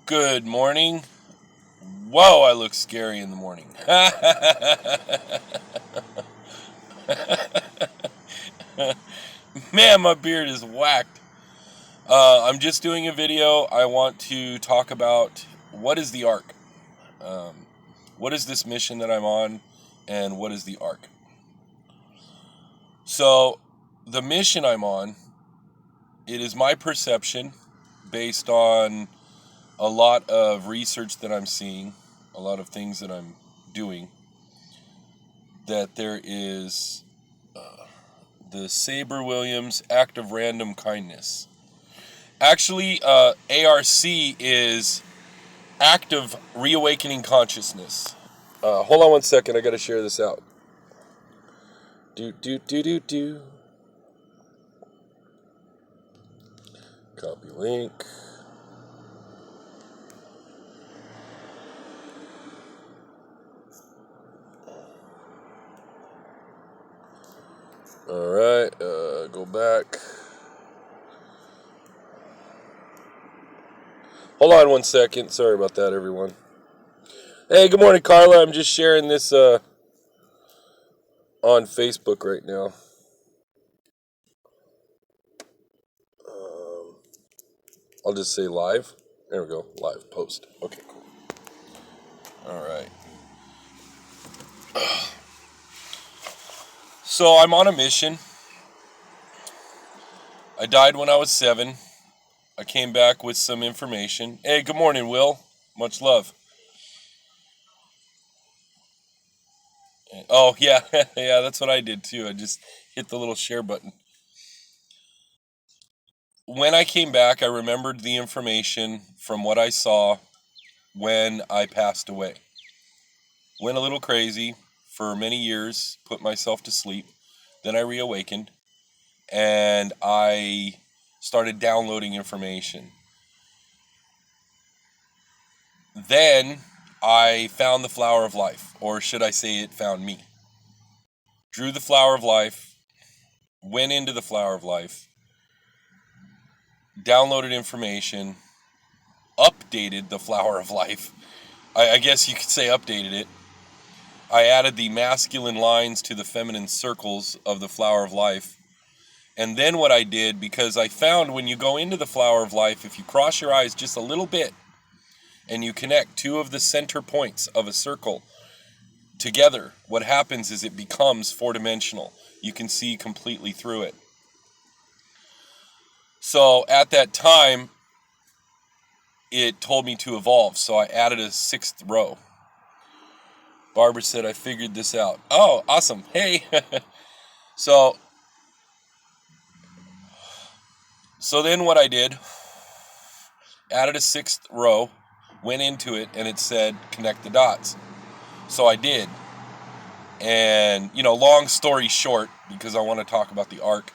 Good morning. Whoa, I look scary in the morning. Man, my beard is whacked. I'm just doing a video. I want to talk about what is the Ark? Um, what is this mission that I'm on? And what is the Ark? So, the mission I'm on, it is my perception based on a lot of research that I'm seeing, a lot of things that I'm doing, that there is the Saber Williams Act of Random Kindness. Actually, ARC is Act of Reawakening Consciousness. Hold on one second, I gotta share this out. Do. Copy link. Alright, go back. Hold on one second. Sorry about that, everyone. Hey, good morning, Carla. I'm just sharing this on Facebook right now. I'll just say live. There we go. Live post. Okay, cool. Alright. So I'm on a mission. I died when I was 7. I came back with some information. Hey, good morning, Will. Much love. Oh, yeah. Yeah, that's what I did too. I just hit the little share button. When I came back, I remembered the information from what I saw when I passed away. Went a little crazy for many years, put myself to sleep. Then I reawakened and I started downloading information. Then I found the flower of life, or should I say it found me. Drew the flower of life, went into the flower of life, downloaded information, updated the flower of life. I guess you could say updated it. I added the masculine lines to the feminine circles of the flower of life. And then what I did, because I found when you go into the flower of life, if you cross your eyes just a little bit and you connect 2 of the center points of a circle together, what happens is it becomes 4-dimensional. You can see completely through it. So at that time, it told me to evolve, so I added a 6th row. Barbara said, I figured this out. Oh, awesome. Hey. So then what I did, added a 6th row, went into it, and it said, connect the dots. So I did. And, long story short, because I want to talk about the Ark,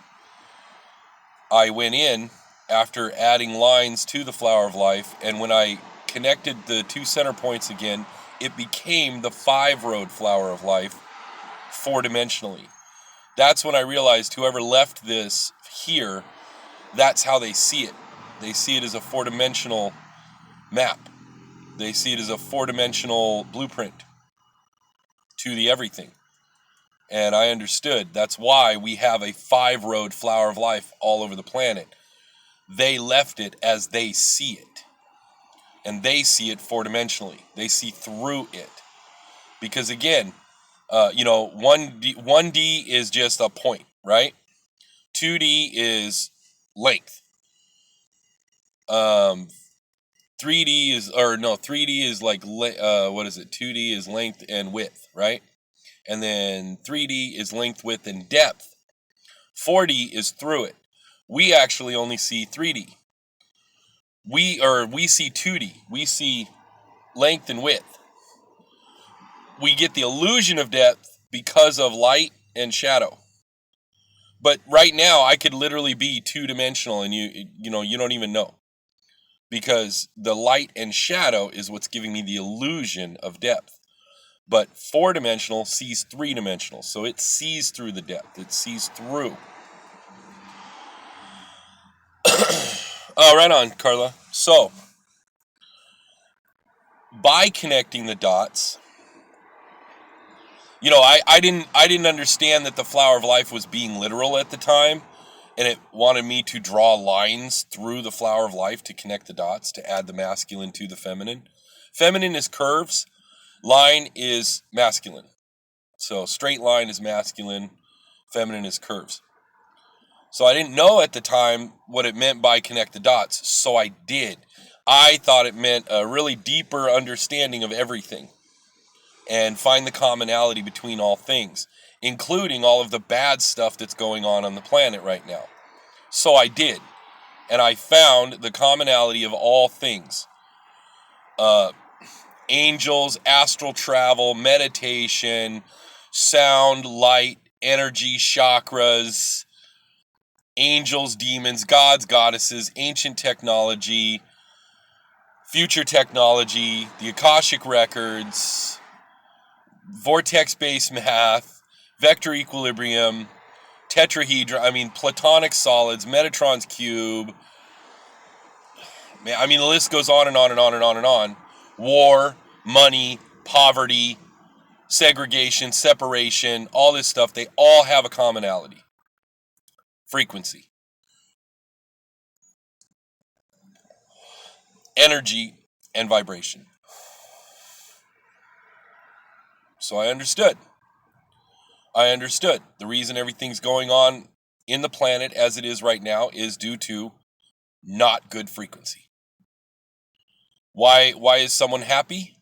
I went in after adding lines to the flower of life, and when I connected the 2 center points again, it became the 5-road flower of life 4-dimensionally. That's when I realized whoever left this here, that's how they see it. They see it as a 4-dimensional map. They see it as a 4-dimensional blueprint to the everything. And I understood. That's why we have a 5-road flower of life all over the planet. They left it as they see it. And they see it 4-dimensionally. They see through it. Because again, 1D is just a point, right? 2D is length. 3D is like, what is it? 2D is length and width, right? And then 3D is length, width, and depth. 4D is through it. We actually only see 3D. We see 2D. We see length and width. We get the illusion of depth because of light and shadow. But right now, I could literally be 2-dimensional, and you don't even know, because the light and shadow is what's giving me the illusion of depth. But 4-dimensional sees 3-dimensional, so it sees through the depth. It sees through. Oh, right on, Carla. So by connecting the dots, I didn't understand that the flower of life was being literal at the time, and it wanted me to draw lines through the flower of life to connect the dots, to add the masculine to the feminine. Feminine is curves, line is masculine. So straight line is masculine, feminine is curves. So I didn't know at the time what it meant by connect the dots, so I did. I thought it meant a really deeper understanding of everything and find the commonality between all things, including all of the bad stuff that's going on the planet right now. So I did, and I found the commonality of all things. Angels, astral travel, meditation, sound, light, energy, chakras, angels, demons, gods, goddesses, ancient technology, future technology, the Akashic records, vortex-based math, vector equilibrium, tetrahedron, platonic solids, Metatron's cube. The list goes on and on and on and on and on. War, money, poverty, segregation, separation, all this stuff, they all have a commonality. Frequency. Energy and vibration. So I understood. The reason everything's going on in the planet as it is right now is due to not good frequency. Why is someone happy?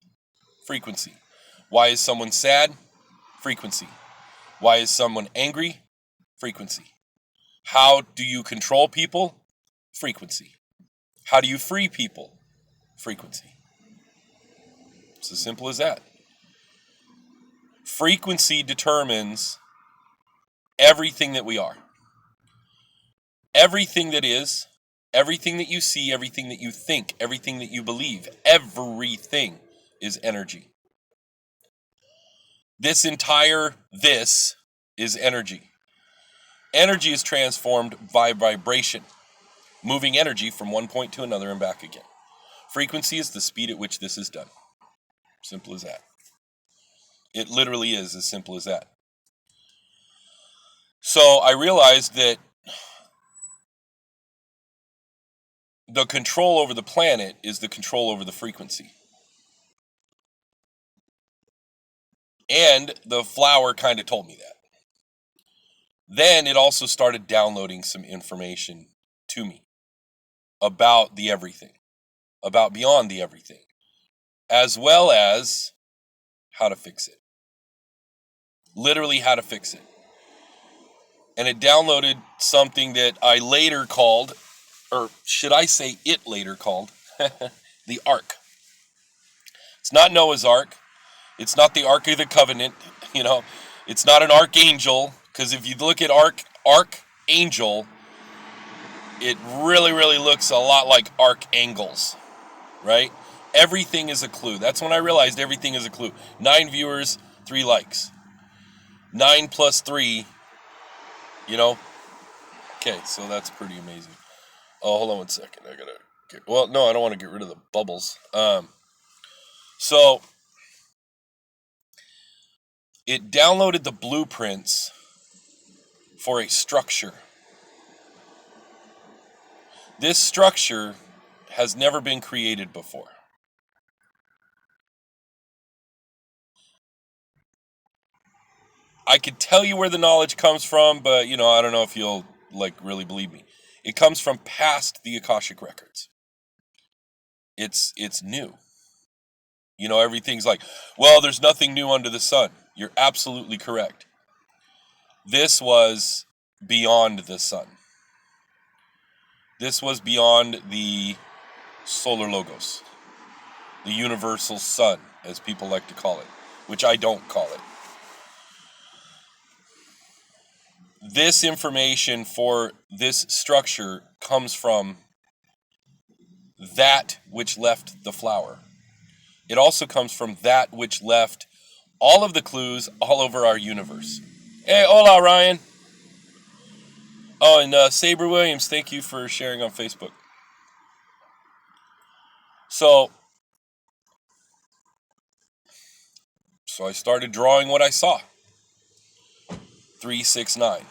Frequency. Why is someone sad? Frequency. Why is someone angry? Frequency. How do you control people? Frequency. How do you free people? Frequency. It's as simple as that. Frequency determines everything that we are. Everything that is, everything that you see, everything that you think, everything that you believe, everything is energy. This is energy. Energy is transformed by vibration, moving energy from one point to another and back again. Frequency is the speed at which this is done. Simple as that. It literally is as simple as that. So I realized that the control over the planet is the control over the frequency. And the flower kind of told me that. Then it also started downloading some information to me about the everything, about beyond the everything, as well as how to fix it. Literally how to fix it. And it downloaded something that I later called, or should I say it later called, the Ark. It's not Noah's Ark. It's not the Ark of the Covenant. It's not an archangel, because if you look at archangel, it really, really looks a lot like archangels, right? Everything is a clue. That's when I realized everything is a clue. 9 viewers, 3 likes. 9 plus 3, Okay, so that's pretty amazing. Oh, hold on 1 second. I don't want to get rid of the bubbles. So it downloaded the blueprints for a structure. This structure has never been created before. I could tell you where the knowledge comes from, but I don't know if you'll really believe me. It comes from past the Akashic records. It's new. Everything's like, well, there's nothing new under the sun. You're absolutely correct. This was beyond the sun. This was beyond the solar logos, the universal sun, as people like to call it, which I don't call it. This information for this structure comes from that which left the flower. It also comes from that which left all of the clues all over our universe. Hey, hola, Ryan. Oh, and Saber Williams, thank you for sharing on Facebook. So, So I started drawing what I saw. 369.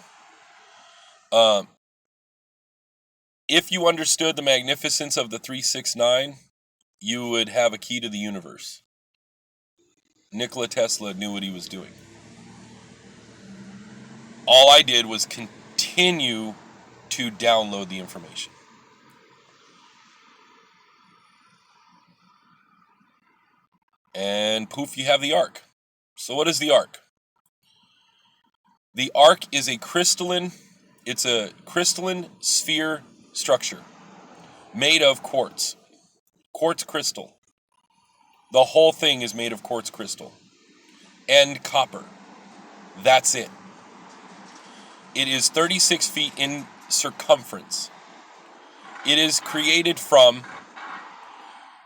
If you understood the magnificence of the 369, you would have a key to the universe. Nikola Tesla knew what he was doing. All I did was continue to download the information. And poof, you have the arc. So what is the arc? The arc is a crystalline sphere structure made of quartz crystal. The whole thing is made of quartz crystal and copper. That's it. It is 36 feet in circumference. It is created from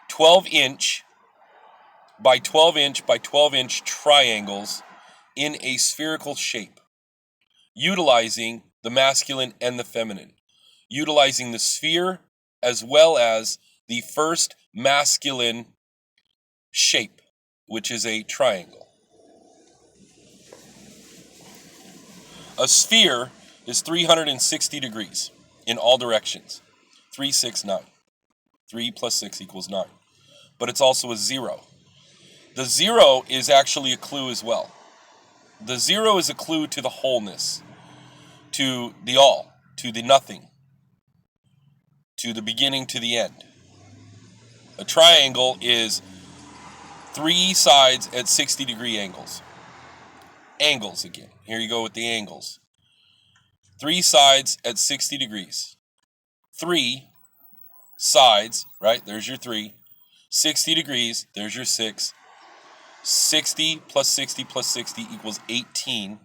12-inch by 12-inch by 12-inch triangles in a spherical shape, utilizing the masculine and the feminine, utilizing the sphere as well as the first masculine shape, which is a triangle. A sphere is 360 degrees in all directions. 369. 3 plus 6 equals 9. But it's also a zero. The zero is actually a clue as well. The zero is a clue to the wholeness, to the all, to the nothing, to the beginning, to the end. A triangle is 3 sides at 60-degree angles. Angles again. Here you go with the angles. 3 sides at 60 degrees. 3 sides, right? There's your 3. 60 degrees, there's your 6. 60 plus 60 plus 60 equals 18,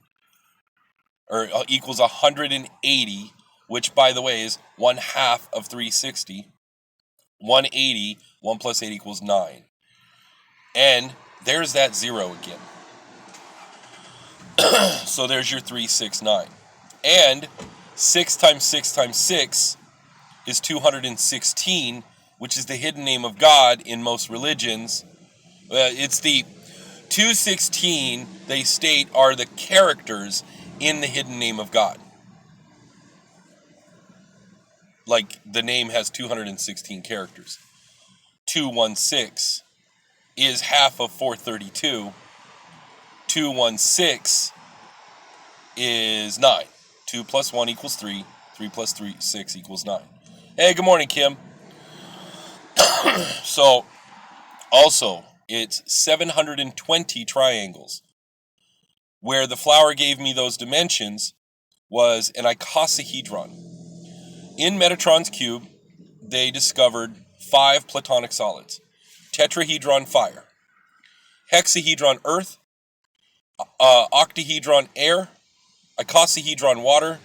or equals 180, which, by the way, is 1/2 of 360. 180, 1 plus 8 equals 9. And there's that zero again. So there's your 369. And 6 times 6 times 6 is 216, which is the hidden name of God in most religions. It's the 216, they state, are the characters in the hidden name of God. Like the name has 216 characters. 216 is half of 432. 216 is 9. 2 plus 1 equals 3. 3 plus 3, 6 equals 9. Hey, good morning, Kim. So, also, it's 720 triangles. Where the flower gave me those dimensions was an icosahedron. In Metatron's cube, they discovered 5 platonic solids. Tetrahedron, fire. Hexahedron, earth. Octahedron, air. Icosahedron, water.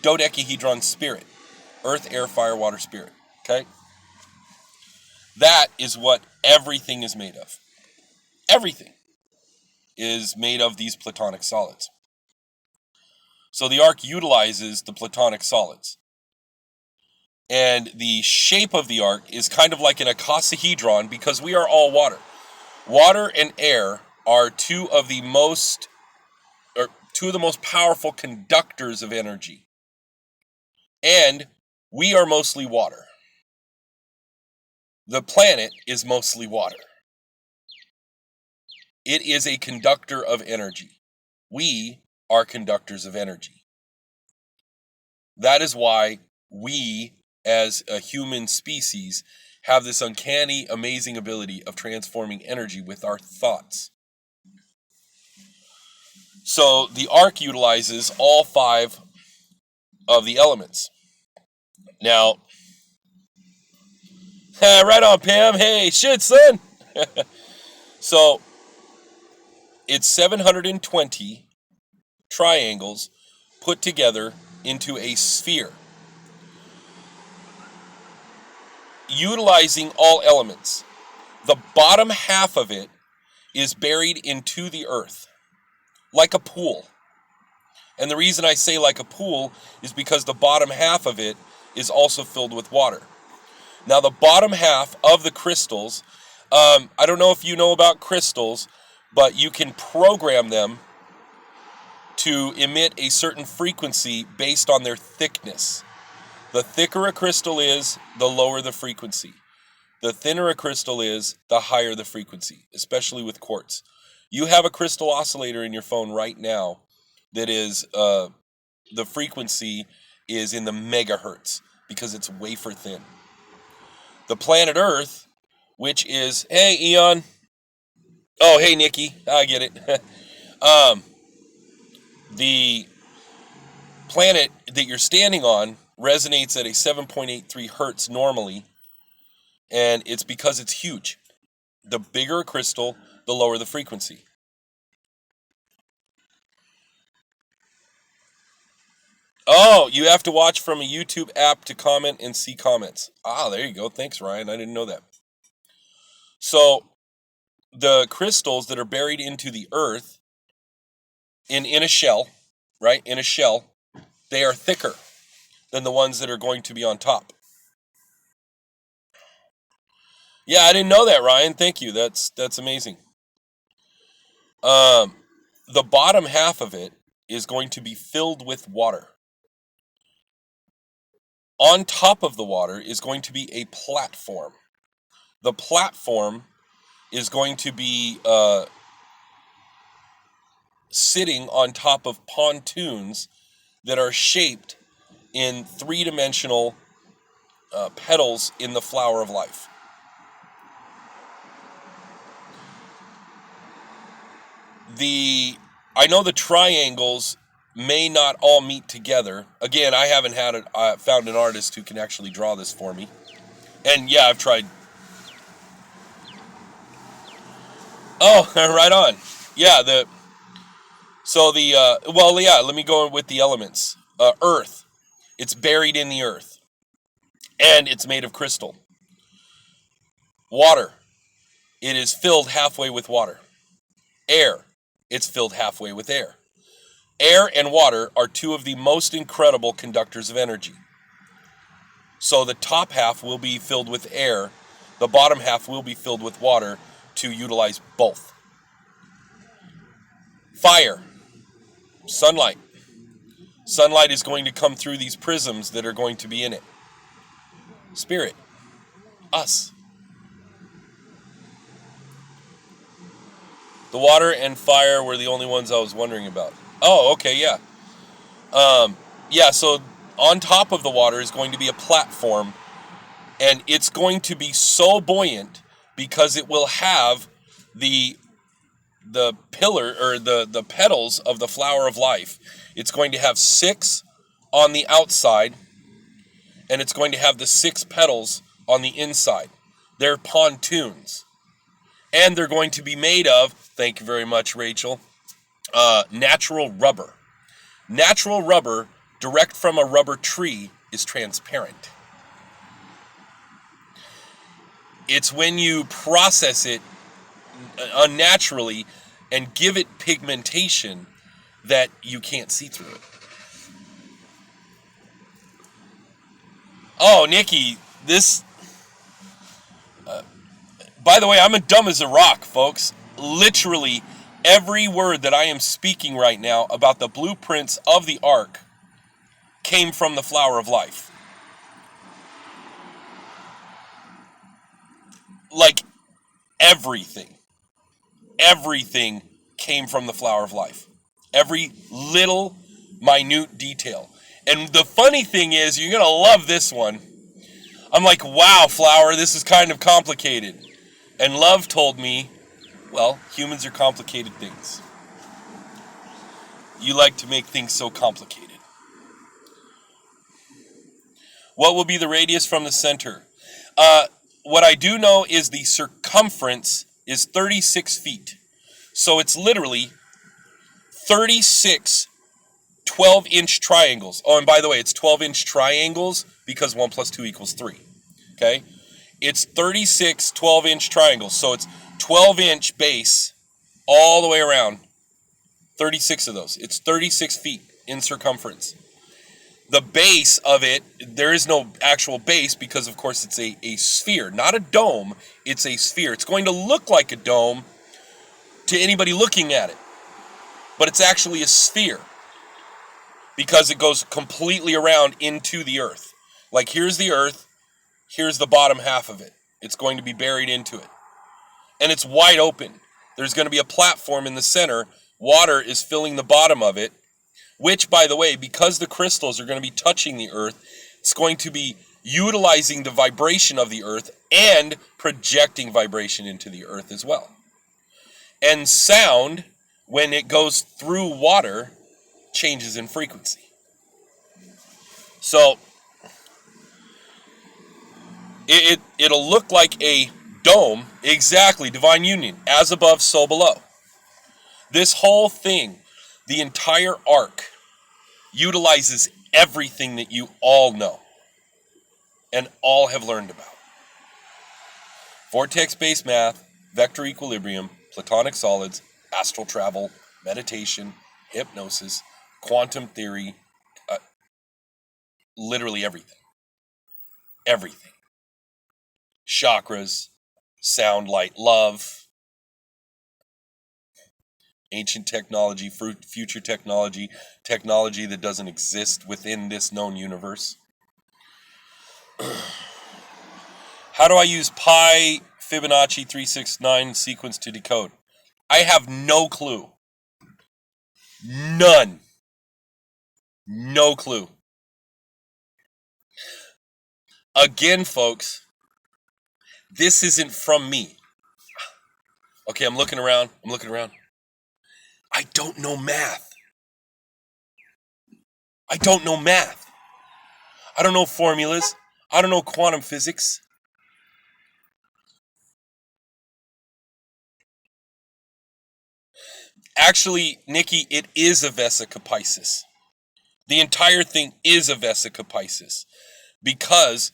Dodecahedron, spirit. Earth, air, fire, water, spirit. Okay? That is what everything is made of. Everything is made of these platonic solids. So the arc utilizes the platonic solids. And the shape of the arc is kind of like an icosahedron because we are all water. Water and air are two of the most powerful conductors of energy. And we are mostly water. The planet is mostly water. It is a conductor of energy. We are conductors of energy. That is why we, as a human species, have this uncanny, amazing ability of transforming energy with our thoughts. So the arc utilizes all 5 of the elements. Now, right on, Pam. Hey, shit, son. So, it's 720 triangles put together into a sphere, utilizing all elements. The bottom half of it is buried into the earth, like a pool. And the reason I say like a pool is because the bottom half of it is also filled with water. Now, the bottom half of the crystals, I don't know if you know about crystals, but you can program them to emit a certain frequency based on their thickness. The thicker a crystal is, the lower the frequency. The thinner a crystal is, the higher the frequency, especially with quartz. You have a crystal oscillator in your phone right now that is, the frequency is in the megahertz because it's wafer thin. The planet Earth, which is, hey, Eon. Oh, hey, Nikki. I get it. The planet that you're standing on resonates at a 7.83 hertz normally, and it's because it's huge. The bigger a crystal, the lower the frequency. Oh, you have to watch from a YouTube app to comment and see comments. Ah, there you go. Thanks, Ryan. I didn't know that. So, the crystals that are buried into the earth in a shell, right? In a shell, they are thicker than the ones that are going to be on top. Yeah, I didn't know that, Ryan. Thank you. That's amazing. The bottom half of it is going to be filled with water. On top of the water is going to be a platform. The platform is going to be sitting on top of pontoons that are shaped in three-dimensional petals in the flower of life. I know the triangles may not all meet together. Again, I haven't found an artist who can actually draw this for me. And yeah, I've tried. Oh, right on. Yeah, let me go with the elements. Earth. It's buried in the earth. And it's made of crystal. Water. It is filled halfway with water. Air. It's filled halfway with air. Air and water are two of the most incredible conductors of energy. So the top half will be filled with air. The bottom half will be filled with water to utilize both. Fire. Sunlight. Sunlight is going to come through these prisms that are going to be in it. Spirit. Us. The water and fire were the only ones I was wondering about. Oh, okay, yeah. So on top of the water is going to be a platform, and it's going to be so buoyant because it will have the pillar or the petals of the flower of life. It's going to have 6 on the outside, and it's going to have the 6 petals on the inside. They're pontoons. And they're going to be made of, thank you very much, Rachel, natural rubber. Natural rubber, direct from a rubber tree, is transparent. It's when you process it unnaturally and give it pigmentation that you can't see through it. Oh, Nikki, this... by the way, I'm as dumb as a rock, folks. Literally, every word that I am speaking right now about the blueprints of the Ark came from the flower of life. Like, everything came from the flower of life. Every little minute detail. And the funny thing is, you're going to love this one. I'm like, wow, flower, this is kind of complicated. And Love told me, well, humans are complicated things. You like to make things so complicated. What will be the radius from the center? What I do know is the circumference is 36 feet. So it's literally 36 12-inch triangles. Oh, and by the way, it's 12-inch triangles because 1 + 2 = 3. Okay? It's 36 12-inch triangles. So it's 12-inch base all the way around. 36 of those. It's 36 feet in circumference. The base of it, there is no actual base because, of course, it's a sphere. Not a dome. It's a sphere. It's going to look like a dome to anybody looking at it. But it's actually a sphere because it goes completely around into the earth. Like here's the earth, here's the bottom half of it. It's going to be buried into it. And it's wide open. There's going to be a platform in the center. Water is filling the bottom of it, which, by the way, because the crystals are going to be touching the earth, it's going to be utilizing the vibration of the earth and projecting vibration into the earth as well. And sound, when it goes through water, changes in frequency. So it'll look like a dome, exactly, divine union, as above, so below. This whole thing, the entire arc, utilizes everything that you all know and all have learned about. Vortex-based math, vector equilibrium, platonic solids, astral travel, meditation, hypnosis, quantum theory, literally everything. Everything. Chakras, sound, light, love, ancient technology, future technology, technology that doesn't exist within this known universe. How do I use pi Fibonacci 369 sequence to decode? I have no clue. None. No clue. Again, folks, this isn't from me. Okay, I'm looking around. I don't know math. I don't know math. I don't know formulas. I don't know quantum physics. Actually, Nikki, it is a Vesica Pisces. The entire thing is a Vesica Pisces because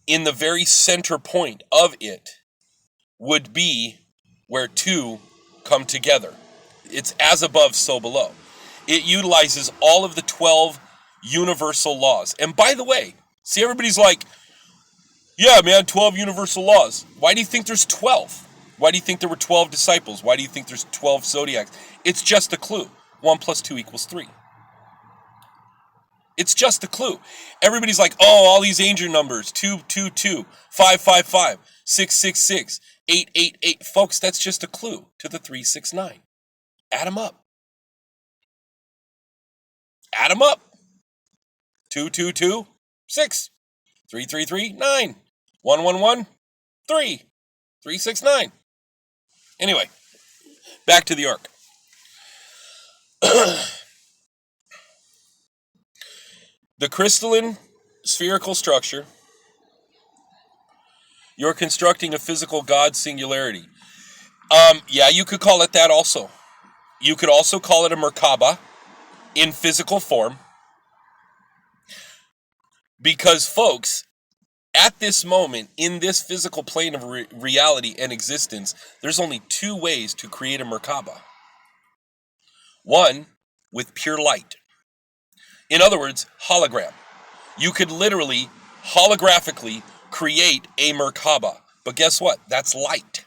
in the very center point of it would be where two come together. It's as above, so below. It utilizes all of the 12 universal laws. And by the way, see, everybody's like, yeah, man, 12 universal laws. Why do you think there's 12? Why do you think there were 12 disciples? Why do you think there's 12 zodiacs? It's just a clue. 1 + 2 = 3. It's just a clue. Everybody's like, oh, all these angel numbers, 222, 555, 666, 888. Folks, that's just a clue to the 369. Add them up. Add them up. 222, 6. 333, 9. 111, 3. 369. Anyway, back to the arc. The crystalline spherical structure, you're constructing a physical God singularity. Yeah, you could call it that also. You could also call it a Merkaba in physical form. Because, folks, at this moment, in this physical plane of reality and existence, there's only two ways to create a Merkaba. One, with pure light. In other words, hologram. You could literally, holographically, create a Merkaba. But guess what? That's light.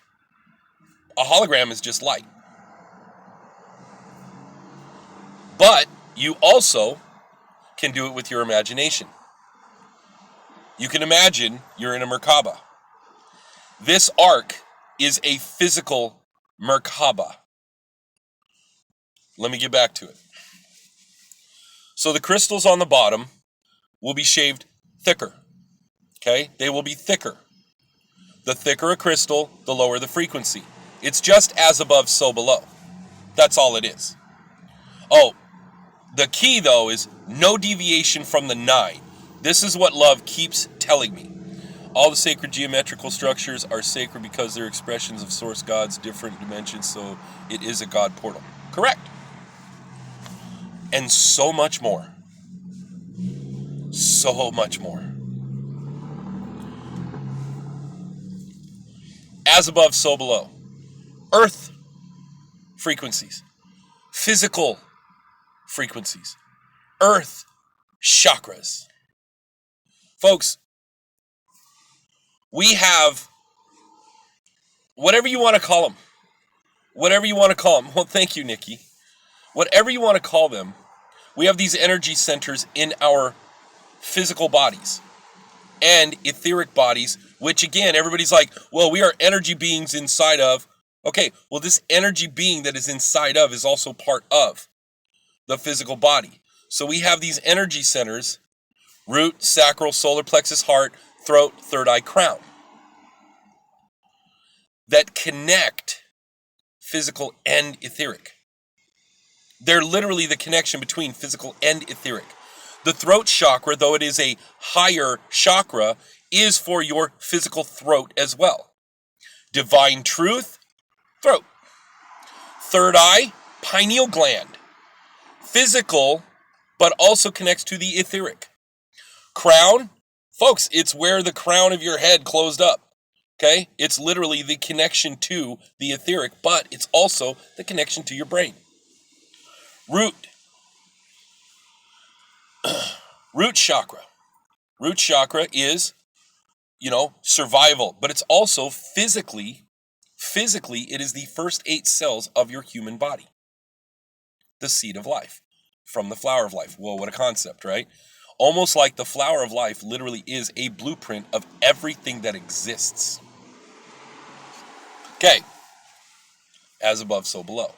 A hologram is just light. But you also can do it with your imagination. You can imagine you're in a Merkaba. This arc is a physical Merkaba. Let me get back to it. So the crystals on the bottom will be shaved thicker. Okay? They will be thicker. The thicker a crystal, the lower the frequency. It's just as above, so below. That's all it is. Oh, the key, though, is no deviation from the 9. This is what love keeps telling me. All the sacred geometrical structures are sacred because they're expressions of source gods, different dimensions, so it is a God portal. Correct. And so much more. So much more. As above, so below. Earth frequencies. Physical frequencies. Earth chakras. Folks, we have whatever you want to call them. whatever you want to call them. Well, thank you, Nikki. Whatever you want to call them, we have these energy centers in our physical bodies and etheric bodies, which again, everybody's like, well, we are energy beings inside of. Okay, well, this energy being that is inside of is also part of the physical body. So we have these energy centers: root, sacral, solar plexus, heart, throat, third eye, crown, that connect physical and etheric. They're literally the connection between physical and etheric. The throat chakra, though it is a higher chakra, is for your physical throat as well. Divine truth, throat. Third eye, pineal gland. Physical, but also connects to the etheric. Crown, folks, it's where the crown of your head closed up. Okay? It's literally the connection to the etheric, but it's also the connection to your brain. Root. Root chakra. Root chakra is, survival, but it's also physically, it is the first 8 cells of your human body. The seed of life from the flower of life. Whoa, what a concept, right? Almost like the flower of life literally is a blueprint of everything that exists. Okay. As above, so below.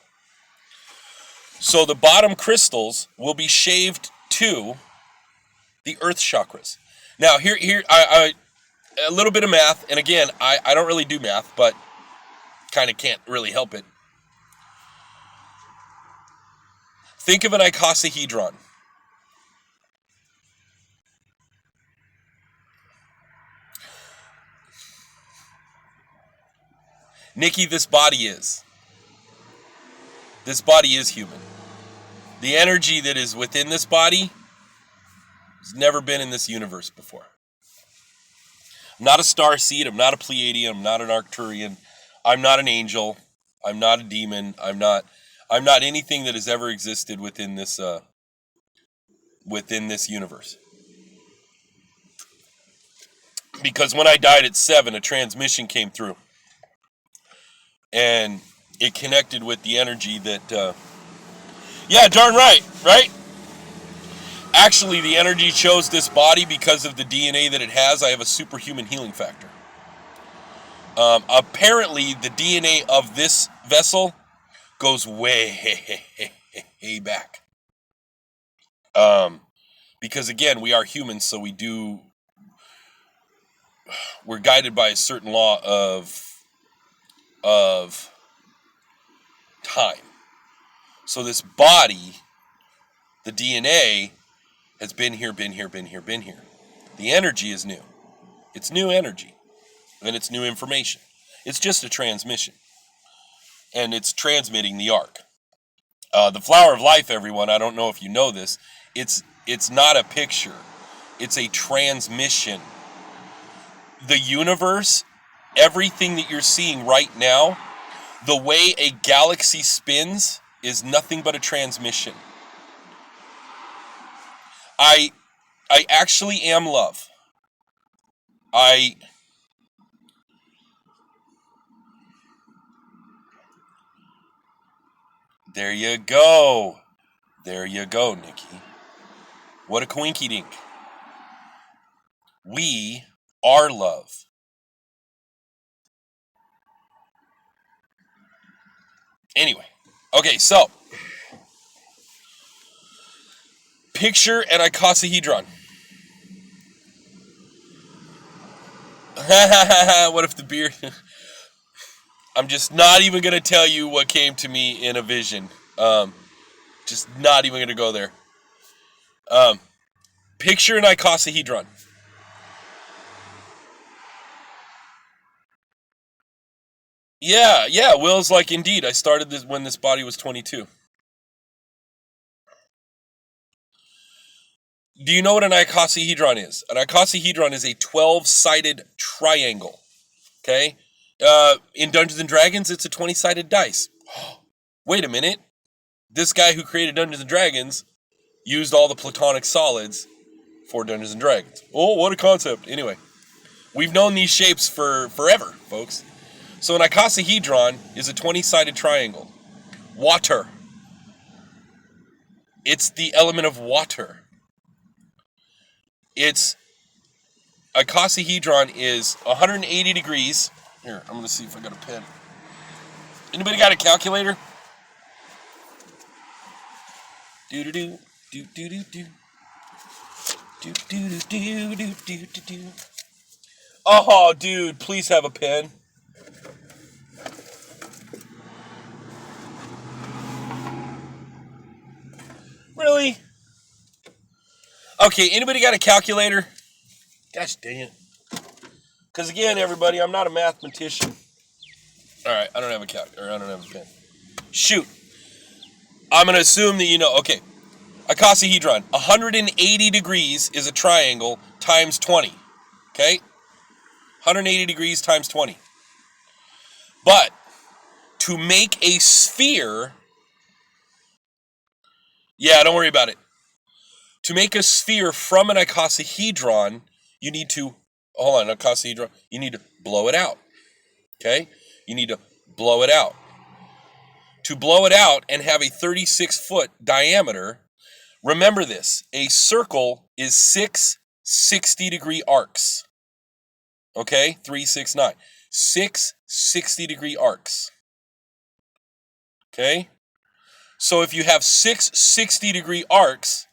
So the bottom crystals will be shaved to the earth chakras. Now, here, I a little bit of math, and again, I don't really do math, but kind of can't really help it. Think of an icosahedron. Nikki, this body is human. The energy that is within this body has never been in this universe before. I'm not a star seed. I'm not a Pleiadian. I'm not an Arcturian. I'm not an angel. I'm not a demon. I'm not anything that has ever existed within this universe. Because when I died at 7, a transmission came through, and it connected with the energy that. Yeah, darn right, right? Actually, the energy chose this body because of the DNA that it has. I have a superhuman healing factor. Apparently, the DNA of this vessel goes way back. Because again, we are humans, so we're guided by a certain law of time. So this body, the DNA, has been here. The energy is new. It's new energy. And it's new information. It's just a transmission. And it's transmitting the arc. The flower of life, everyone, I don't know if you know this, it's not a picture. It's a transmission. The universe, everything that you're seeing right now, the way a galaxy spins is nothing but a transmission. I actually am love. There you go. There you go, Nikki. What a coinky dink. We are love. Anyway, okay, so picture an icosahedron. What if the beer... I'm just not even going to tell you what came to me in a vision. Just not even going to go there. Picture an icosahedron. Yeah, Will's like, indeed, I started this when this body was 22. Do you know what an icosahedron is? An icosahedron is a 12-sided triangle. Okay? In Dungeons & Dragons, it's a 20-sided dice. Wait a minute. This guy who created Dungeons & Dragons used all the platonic solids for Dungeons & Dragons. Oh, what a concept. Anyway, we've known these shapes for forever, folks. So an icosahedron is a 20-sided triangle. Water. It's the element of water. Its icosahedron is 180 degrees. Here, I'm going to see if I got a pen. Anybody got a calculator? Do-do-do, do-do-do-do. Do-do-do-do-do-do-do. Oh, dude, please have a pen. Really? Okay, anybody got a calculator? Gosh dang it. Because again, everybody, I'm not a mathematician. All right, I don't have a calculator. I don't have a pen. Shoot. I'm going to assume that you know. Okay, icosahedron. 180 degrees is a triangle times 20. Okay? 180 degrees times 20. But to make a sphere, yeah, don't worry about it. To make a sphere from an icosahedron, you need to, hold on, icosahedron, you need to blow it out. Okay? You need to blow it out. To blow it out and have a 36-foot diameter, remember this, a circle is 6 60-degree arcs. Okay? 3, 6, 9. 6 60-degree arcs. Okay? So if you have 6 60-degree arcs,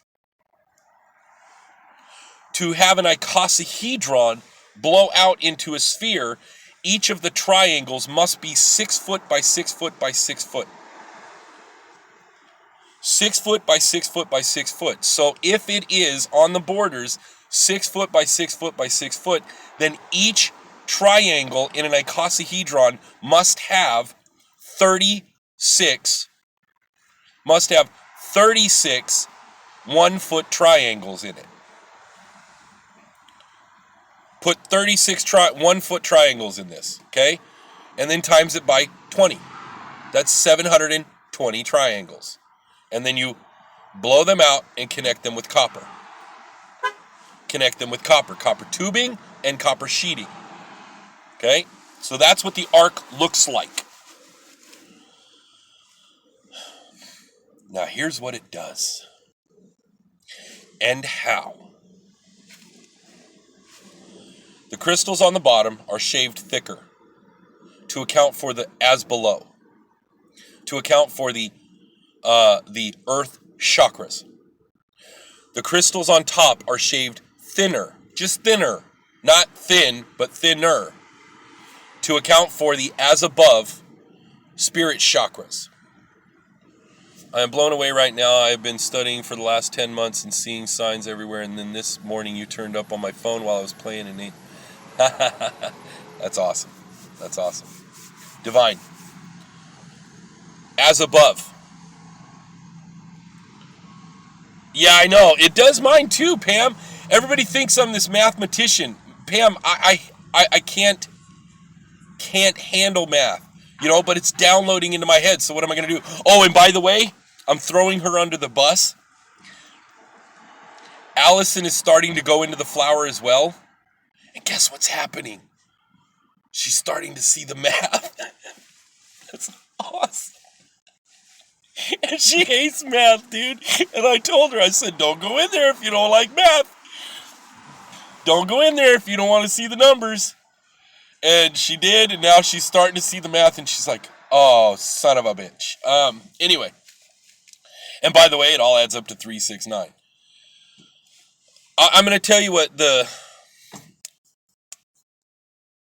to have an icosahedron blow out into a sphere, each of the triangles must be 6 foot by 6 foot by 6 foot. 6 foot by 6 foot by 6 foot. So if it is on the borders 6 foot by 6 foot by 6 foot, then each triangle in an icosahedron must have 36 1-foot triangles in it. Put 36 1-foot triangles in this, okay? And then times it by 20. That's 720 triangles. And then you blow them out and connect them with copper. Connect them with copper tubing and copper sheeting. Okay? So that's what the arc looks like. Now here's what it does. And how. The crystals on the bottom are shaved thicker to account for the as below. To account for the earth chakras. The crystals on top are shaved thinner, just thinner, not thin, but thinner, to account for the as above spirit chakras. I am blown away right now. I've been studying for the last 10 months and seeing signs everywhere, and then this morning you turned up on my phone while I was playing, and that's awesome. That's awesome. Divine. As above. Yeah, I know. It does mine too, Pam. Everybody thinks I'm this mathematician. Pam, I can't handle math, but it's downloading into my head. So what am I going to do? Oh, and by the way, I'm throwing her under the bus. Allison is starting to go into the flower as well. And guess what's happening? She's starting to see the math. That's awesome. And she hates math, dude. And I told her, I said, don't go in there if you don't like math. Don't go in there if you don't want to see the numbers. And she did, and now she's starting to see the math, and she's like, oh, son of a bitch. Anyway. And by the way, it all adds up to 369. I'm going to tell you what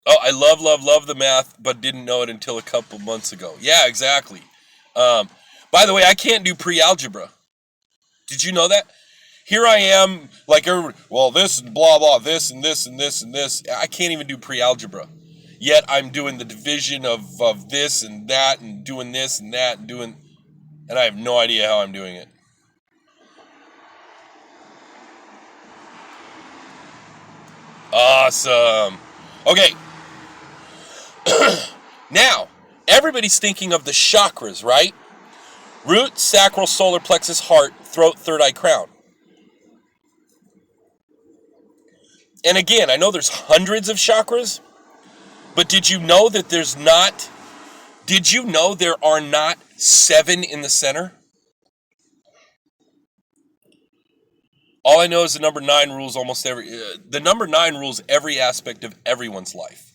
I love the math, but didn't know it until a couple months ago. Yeah, exactly. By the way, I can't do pre-algebra. Did you know that? Here I am, like everybody, well, this and blah, blah, this and this and this and this. I can't even do pre-algebra. Yet I'm doing the division of this and that and doing this and that and I have no idea how I'm doing it. Awesome. Okay. Now, everybody's thinking of the chakras, right? Root, sacral, solar plexus, heart, throat, third eye, crown. And again, I know there's hundreds of chakras, But did you know that did you know there are not 7 in the center? All I know is the number 9 rules the number 9 rules every aspect of everyone's life.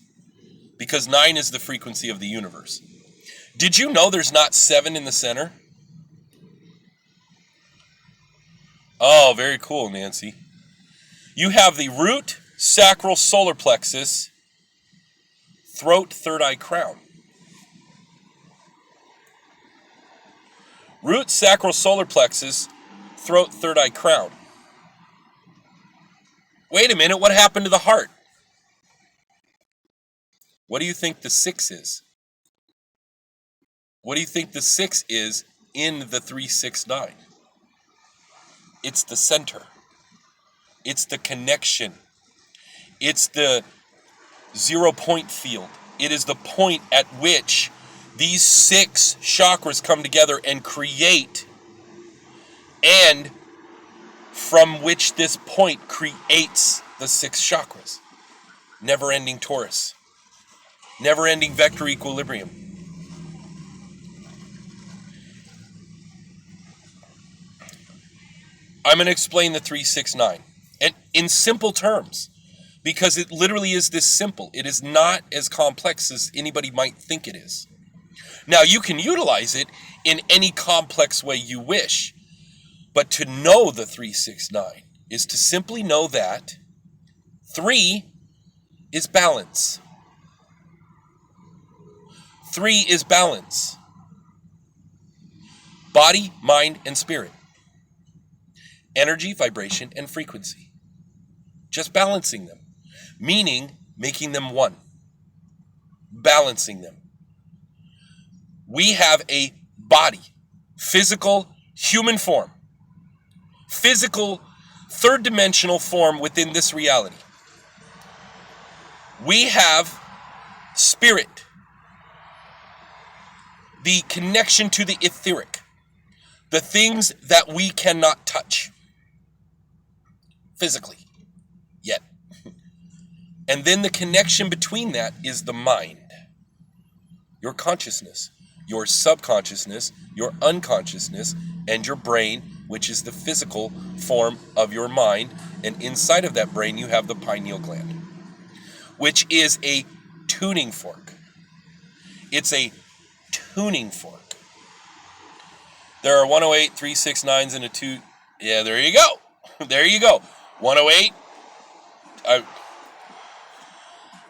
Because 9 is the frequency of the universe. Did you know there's not 7 in the center? Oh, very cool, Nancy. You have the root, sacral, solar plexus, throat, third eye, crown. Root, sacral, solar plexus, throat, third eye, crown. Wait a minute, what happened to the heart? What do you think the 6 is? What do you think the 6 is in the 369? It's the center. It's the connection. It's the 0 point field. It is the point at which these 6 chakras come together and create, and from which this point creates the 6 chakras. Never-ending torus. Never-ending vector equilibrium. I'm going to explain the 369, and in simple terms, because it literally is this simple. It is not as complex as anybody might think it is. Now, you can utilize it in any complex way you wish, but to know the 369 is to simply know that 3 is balance. 3 is balance. Body, mind, and spirit. Energy, vibration, and frequency. Just balancing them. Meaning making them one. Balancing them. We have a body. Physical, human form. Physical, third-dimensional form within this reality. We have spirit. The connection to the etheric. The things that we cannot touch. Physically. Yet. And then the connection between that is the mind. Your consciousness. Your subconsciousness. Your unconsciousness. And your brain, which is the physical form of your mind. And inside of that brain you have the pineal gland. Which is a tuning fork. It's a tuning fork. There are 108, 369s, and a 2. Yeah, there you go. There you go. 108.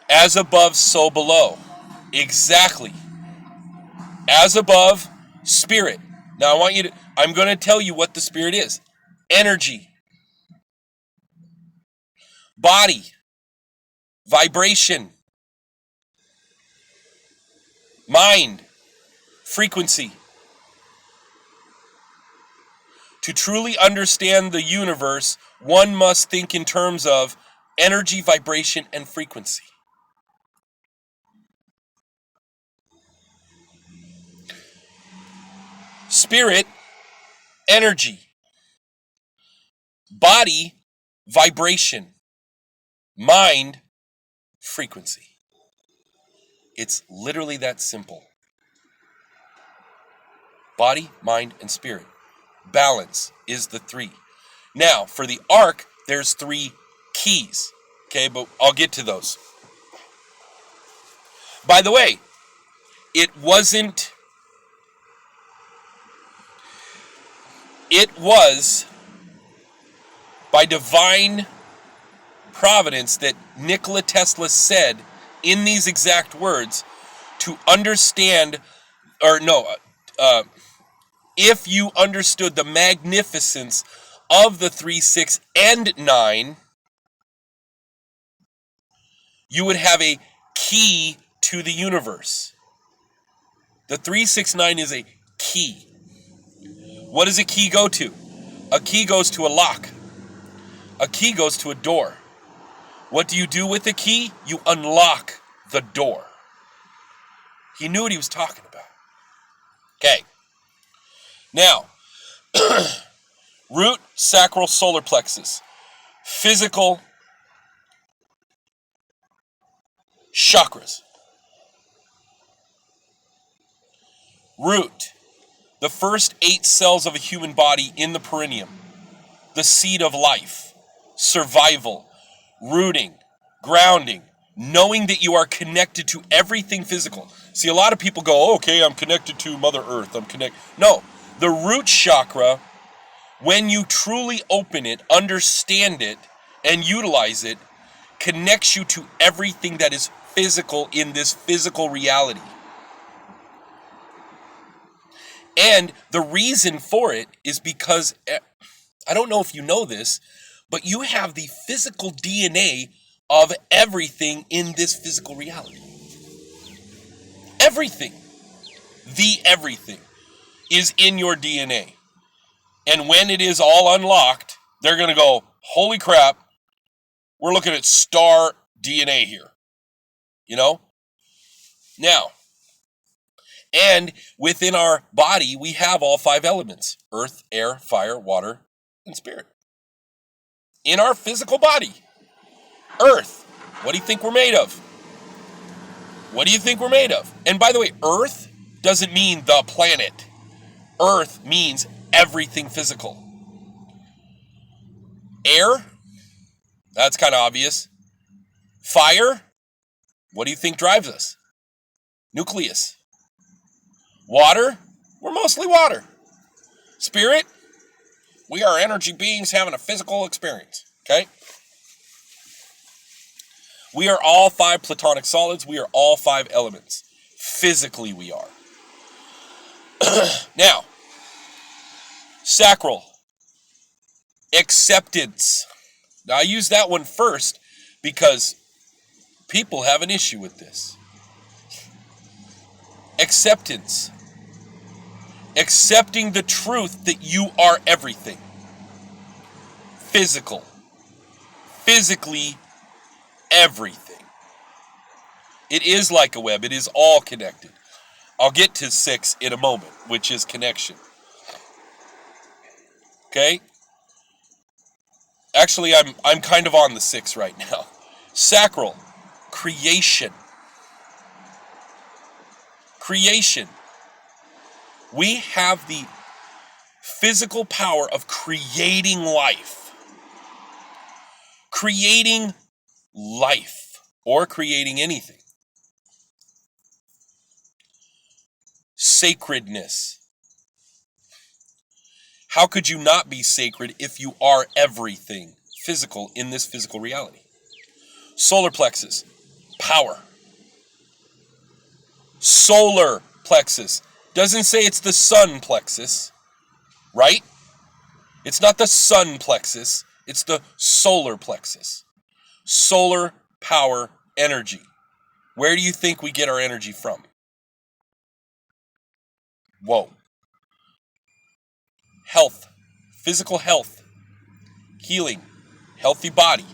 As above, so below. Exactly. As above, spirit. Now I'm going to tell you what the spirit is. Energy. Body. Vibration. Mind. Frequency. To truly understand the universe, one must think in terms of energy, vibration, and frequency. Spirit, energy. Body, vibration. Mind, frequency. It's literally that simple. Body, mind, and spirit. Balance is the 3. Now, for the arc, there's 3 keys. Okay, but I'll get to those. By the way, it was by divine providence that Nikola Tesla said in these exact words to understand, if you understood the magnificence of the 3, 6, and 9, you would have a key to the universe. The 369 is a key. What does a key go to? A key goes to a lock. A key goes to a door. What do you do with the key? You unlock the door. He knew what he was talking about. Okay. Now, root, sacral, solar plexus. Physical chakras. Root, the first 8 cells of a human body in the perineum, the seed of life, survival, rooting, grounding, knowing that you are connected to everything physical. See, a lot of people go, okay, I'm connected to Mother Earth. No, the root chakra, when you truly open it, understand it, and utilize it, connects you to everything that is physical in this physical reality. And the reason for it is because, I don't know if you know this, but you have the physical DNA of everything in this physical reality. Everything. The everything is in your DNA. And when it is all unlocked, they're going to go, holy crap, we're looking at star DNA here. You know? Now, and within our body, we have all 5 elements: earth, air, fire, water, and spirit. In our physical body. Earth. What do you think we're made of? What do you think we're made of? And by the way, earth doesn't mean the planet. Earth means everything physical. Air, that's kind of obvious. Fire, what do you think drives us? Nucleus. Water, we're mostly water. Spirit, we are energy beings having a physical experience, okay? We are all 5 platonic solids. We are all 5 elements. Physically, we are. Now, sacral. Acceptance. Now, I use that one first because people have an issue with this. Acceptance. Accepting the truth that you are everything. Physical. Physically, everything. It is like a web. It is all connected. I'll get to 6 in a moment, which is connection. Okay? Actually, I'm kind of on the 6 right now. Sacral. Creation. Creation. We have the physical power of creating life. Creating life. Or creating anything. Sacredness. How could you not be sacred if you are everything physical in this physical reality? Solar plexus. Power. Solar plexus. Doesn't say it's the sun plexus, right? It's not the sun plexus. It's the solar plexus. Solar power energy. Where do you think we get our energy from? Whoa. Health. Physical health. Healing. Healthy body.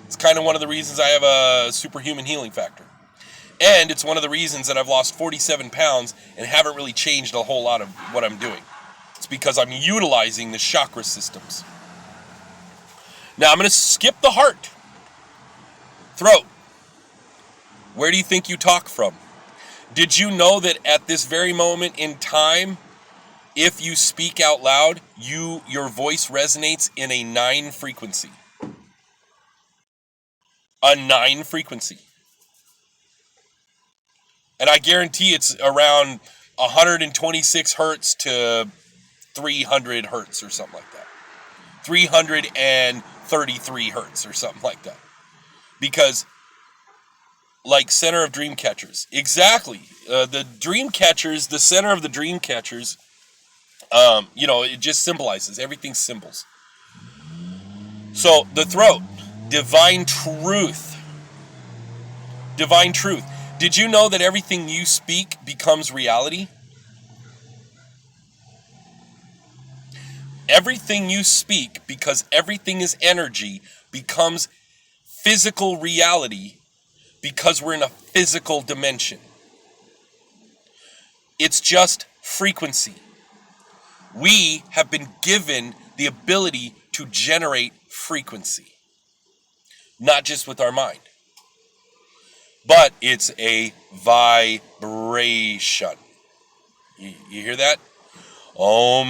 It's kind of one of the reasons I have a superhuman healing factor. And it's one of the reasons that I've lost 47 pounds and haven't really changed a whole lot of what I'm doing. It's because I'm utilizing the chakra systems. Now I'm going to skip the heart. Throat. Where do you think you talk from? Did you know that at this very moment in time, if you speak out loud, your voice resonates in a 9 frequency? A 9 frequency. And I guarantee it's around 126 hertz to 300 hertz or something like that. 333 hertz or something like that. Because, like Center of Dream Catchers. Exactly. The Dream Catchers, the center of the Dream Catchers, it just symbolizes. Everything's symbols. So, the throat. Divine truth. Divine truth. Did you know that everything you speak becomes reality? Everything you speak, because everything is energy, becomes physical reality because we're in a physical dimension. It's just frequency. We have been given the ability to generate frequency, not just with our mind. But it's a vibration. You hear that? Om.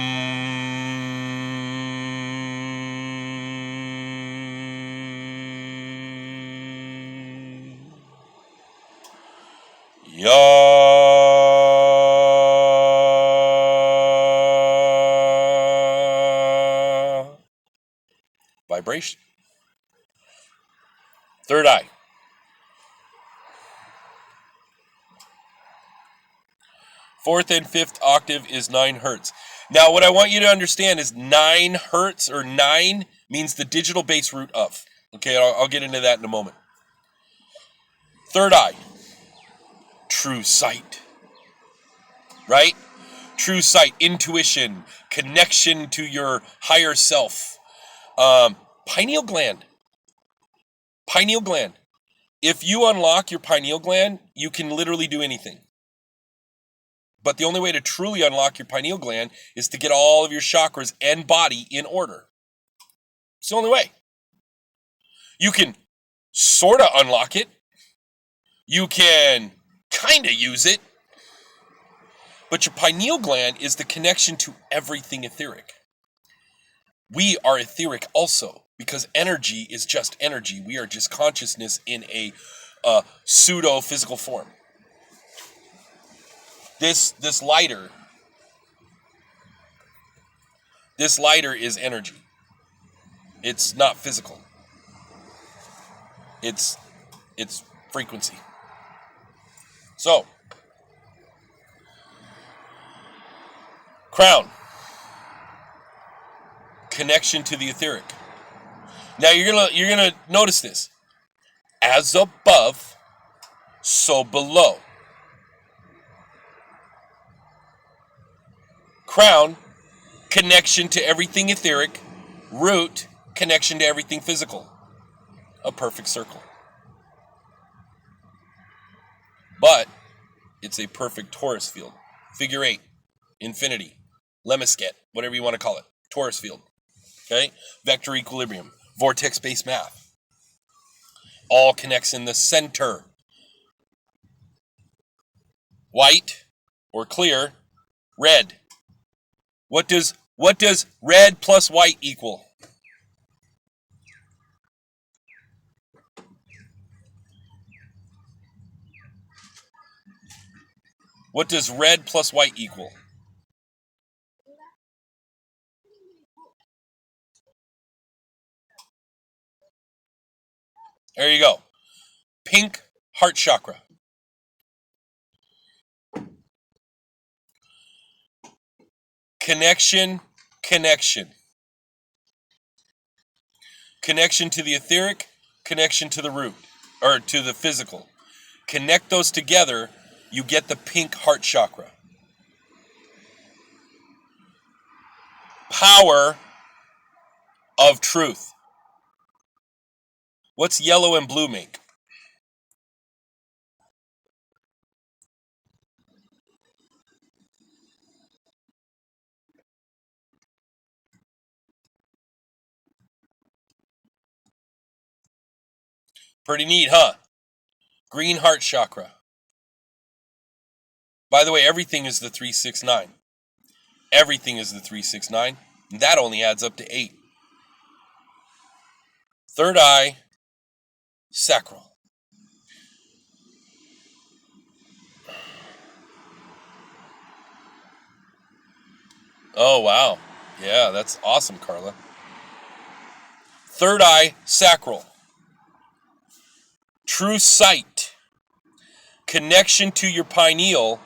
Ya. Vibration. Third eye. Fourth and fifth octave is 9 hertz. Now, what I want you to understand is 9 hertz or 9 means the digital base root of. Okay, I'll get into that in a moment. Third eye, true sight. Right? True sight, intuition, connection to your higher self. Pineal gland. Pineal gland. If you unlock your pineal gland, you can literally do anything. But the only way to truly unlock your pineal gland is to get all of your chakras and body in order. It's the only way. You can sort of unlock it. You can kind of use it. But your pineal gland is the connection to everything etheric. We are etheric also, because energy is just energy. We are just consciousness in a pseudo-physical form. This lighter is energy. It's not physical. It's frequency. So, crown, connection to the etheric. Now you're gonna notice this. As above, so below. Crown, connection to everything etheric. Root, connection to everything physical. A perfect circle. But it's a perfect torus field. Figure 8, infinity, Lemniscate, whatever you want to call it. Torus field. Okay? Vector equilibrium. Vortex-based math. All connects in the center. White or clear, red. What does red plus white equal? What does red plus white equal? There you go. Pink heart chakra. Connection. Connection to the etheric, connection to the root, or to the physical. Connect those together, you get the pink heart chakra. Power of truth. What's yellow and blue make? Pretty neat, huh? Green heart chakra. By the way, everything is the 369. Everything is the 369. And that only adds up to 8. Third eye, sacral. Oh, wow. Yeah, that's awesome, Carla. Third eye, sacral. True sight. Connection to your pineal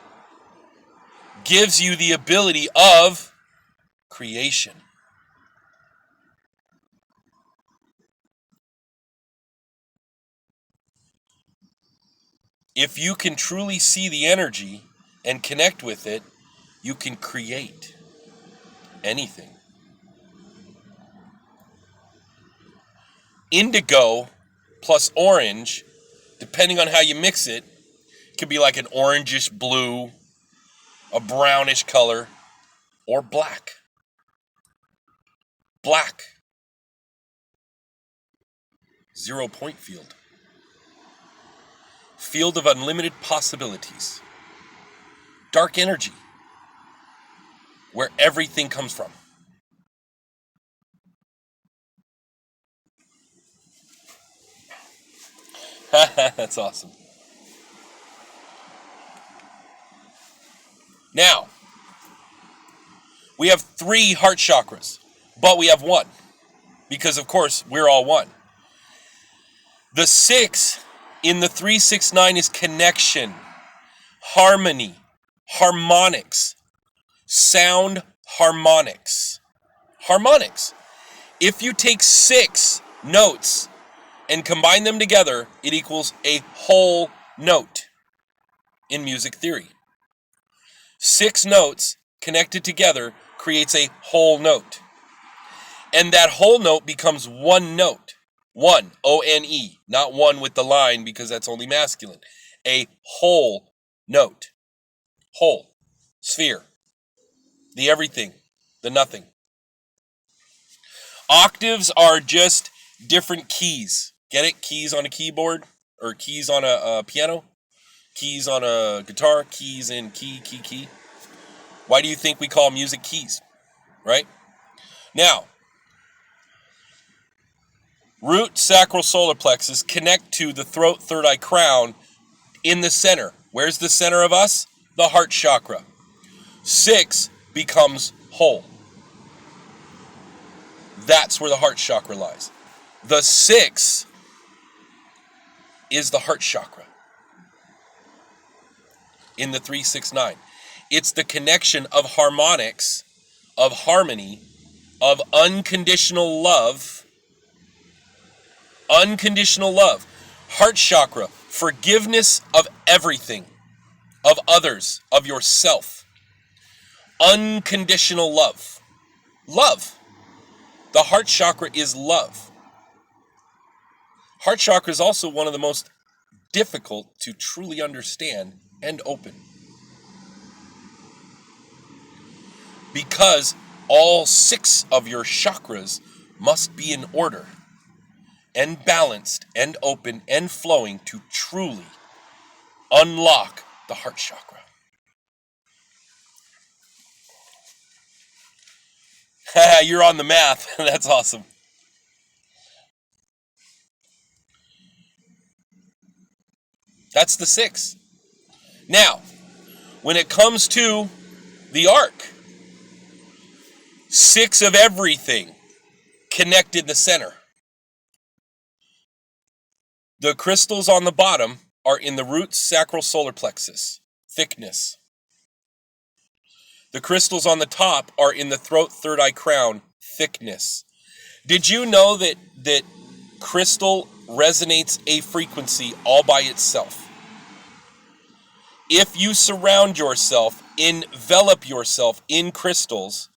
gives you the ability of creation. If you can truly see the energy and connect with it, you can create anything. Indigo plus orange, depending on how you mix it, could be like an orangish blue, a brownish color, or black. Black. 0 point field. Field of unlimited possibilities. Dark energy. where everything comes from. That's awesome. Now, we have 3 heart chakras, but we have 1 because, of course, we're all one. The 6 in the 369 is connection, harmony, harmonics, sound harmonics. Harmonics. If you take 6 notes and combine them together, it equals a whole note in music theory. 6 notes connected together creates a whole note. And that whole note becomes one note. One, O-N-E, not one with the line because that's only masculine. A whole note. Whole. Sphere. The everything. The nothing. Octaves are just different keys. Get it? Keys on a keyboard or keys on a piano. Keys on a guitar. Keys in key. Why do you think we call music keys? Right? Now, root, sacral, solar plexus connect to the throat, third eye, crown in the center. Where's the center of us? The heart chakra. 6 becomes whole. That's where the heart chakra lies. The 6 is the heart chakra in the 369. It's the connection of harmonics, of harmony, of unconditional love. Unconditional love. Heart chakra, forgiveness of everything, of others, of yourself. Unconditional love. Love. The heart chakra is love. Heart chakra is also one of the most difficult to truly understand and open. Because all 6 of your chakras must be in order and balanced and open and flowing to truly unlock the heart chakra. You're on the math. That's awesome. That's the 6. Now, when it comes to the arc, 6 of everything connected in the center. The crystals on the bottom are in the root, sacral, solar plexus, thickness. The crystals on the top are in the throat, third eye, crown, thickness. Did you know that crystal resonates a frequency all by itself? If you surround yourself, envelop yourself in crystals,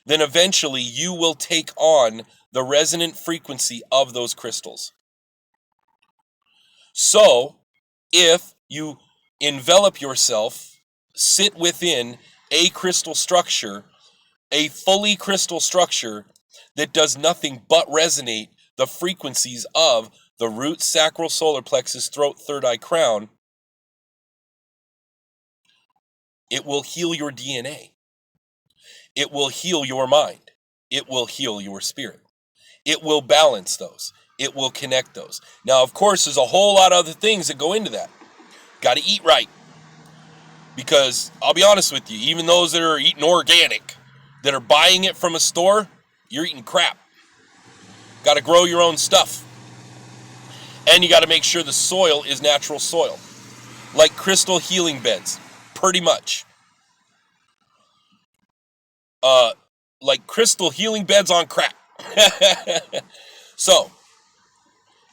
then eventually you will take on the resonant frequency of those crystals. So, if you envelop yourself, sit within a crystal structure, a fully crystal structure that does nothing but resonate the frequencies of the root, sacral, solar plexus, throat, third eye, crown, it will heal your DNA. It will heal your mind. It will heal your spirit. It will balance those. It will connect those. Now, of course, there's a whole lot of other things that go into that. Got to eat right. Because I'll be honest with you, even those that are eating organic, that are buying it from a store, you're eating crap. Got to grow your own stuff. And you got to make sure the soil is natural soil. Like crystal healing beds, pretty much. Like crystal healing beds on crack. So,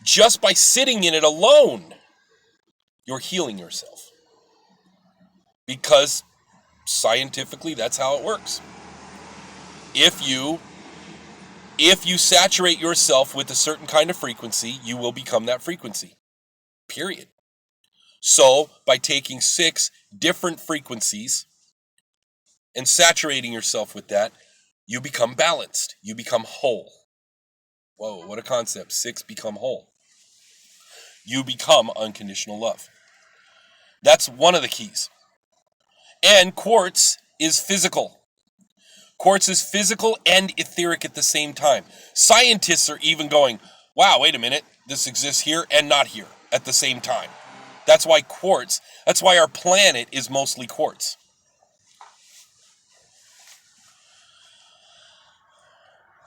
just by sitting in it alone, you're healing yourself. Because scientifically, that's how it works. If you saturate yourself with a certain kind of frequency, you will become that frequency. Period. So, by taking 6 different frequencies and saturating yourself with that, you become balanced. You become whole. Whoa, what a concept. 6 become whole. You become unconditional love. That's one of the keys. And quartz is physical. Quartz is physical and etheric at the same time. Scientists are even going, wow, wait a minute, this exists here and not here at the same time. That's why our planet is mostly quartz.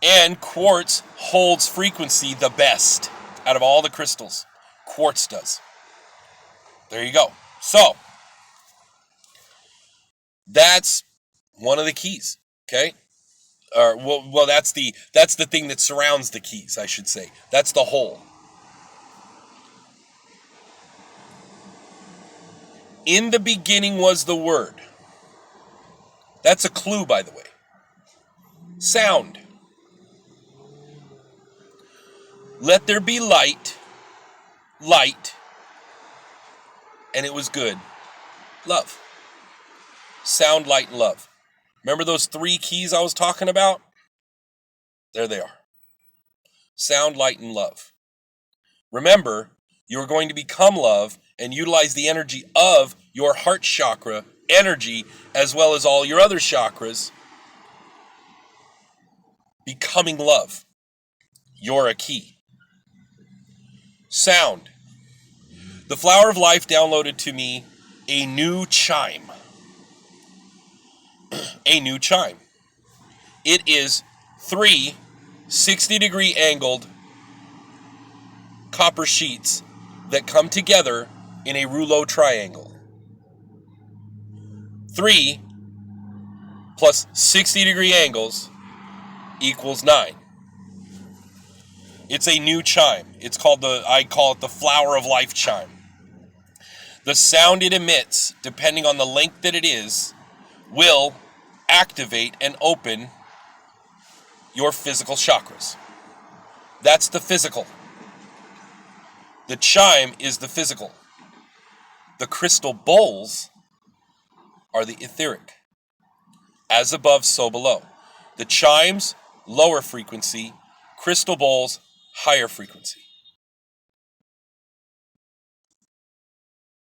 And quartz holds frequency the best out of all the crystals. Quartz does. There you go. So, that's one of the keys, okay? Well, that's the thing that surrounds the keys, I should say. That's the whole. In the beginning was the Word. That's a clue, by the way. Sound. Let there be light, and it was good. Love. Sound, light, and love. Remember those 3 keys I was talking about? There they are. Sound, light, and love. Remember, you're going to become love and utilize the energy of your heart chakra energy as well as all your other chakras. Becoming love. You're a key. Sound. The Flower of Life downloaded to me a new chime. A new chime. It is 3 60-degree angled copper sheets that come together in a rouleau triangle. 3 plus 60-degree angles equals 9. It's a new chime. I call it the Flower of Life chime. The sound it emits, depending on the length that it is, will activate and open your physical chakras. That's the physical. The chime is the physical. The crystal bowls are the etheric. As above, so below. The chimes, lower frequency. Crystal bowls, higher frequency.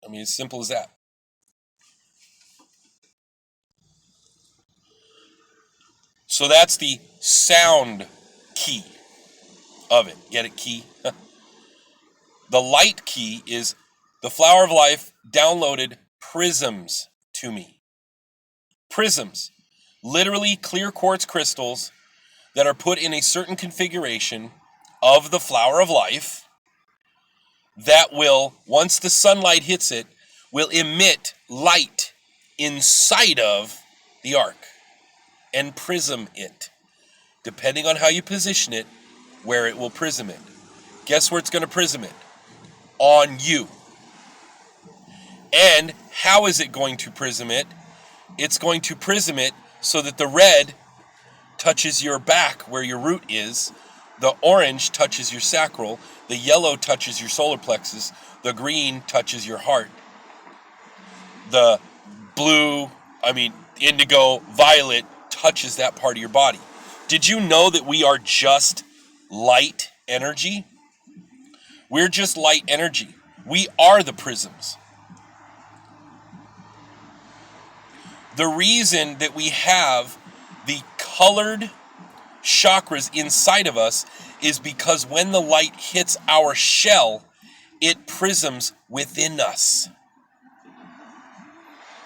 I mean, it's simple as that. So that's the sound key of it. Get it? Key? The light key is the Flower of Life downloaded prisms to me. Prisms. Literally clear quartz crystals that are put in a certain configuration of the Flower of Life that will, once the sunlight hits it, will emit light inside of the arc and prism it. Depending on how you position it, where it will prism it. Guess where it's going to prism it? On you. And how is it going to prism it? It's going to prism it so that the red touches your back where your root is, the orange touches your sacral, the yellow touches your solar plexus, the green touches your heart, the indigo, violet touches that part of your body. Did you know that we are just light energy? We're just light energy. We are the prisms. The reason that we have the colored chakras inside of us is because when the light hits our shell, it prisms within us.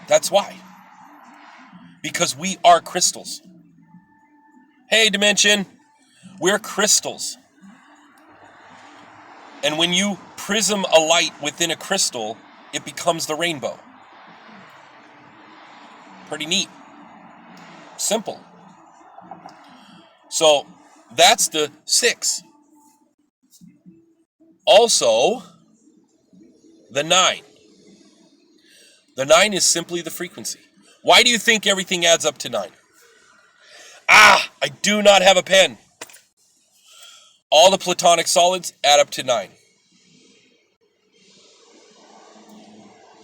That's why. Because we are crystals. Hey, Dimension, we're crystals. And when you prism a light within a crystal, it becomes the rainbow. Pretty neat. Simple. So that's the 6. Also, the 9. The 9 is simply the frequency. Why do you think everything adds up to 9? I do not have a pen. All the platonic solids add up to 9.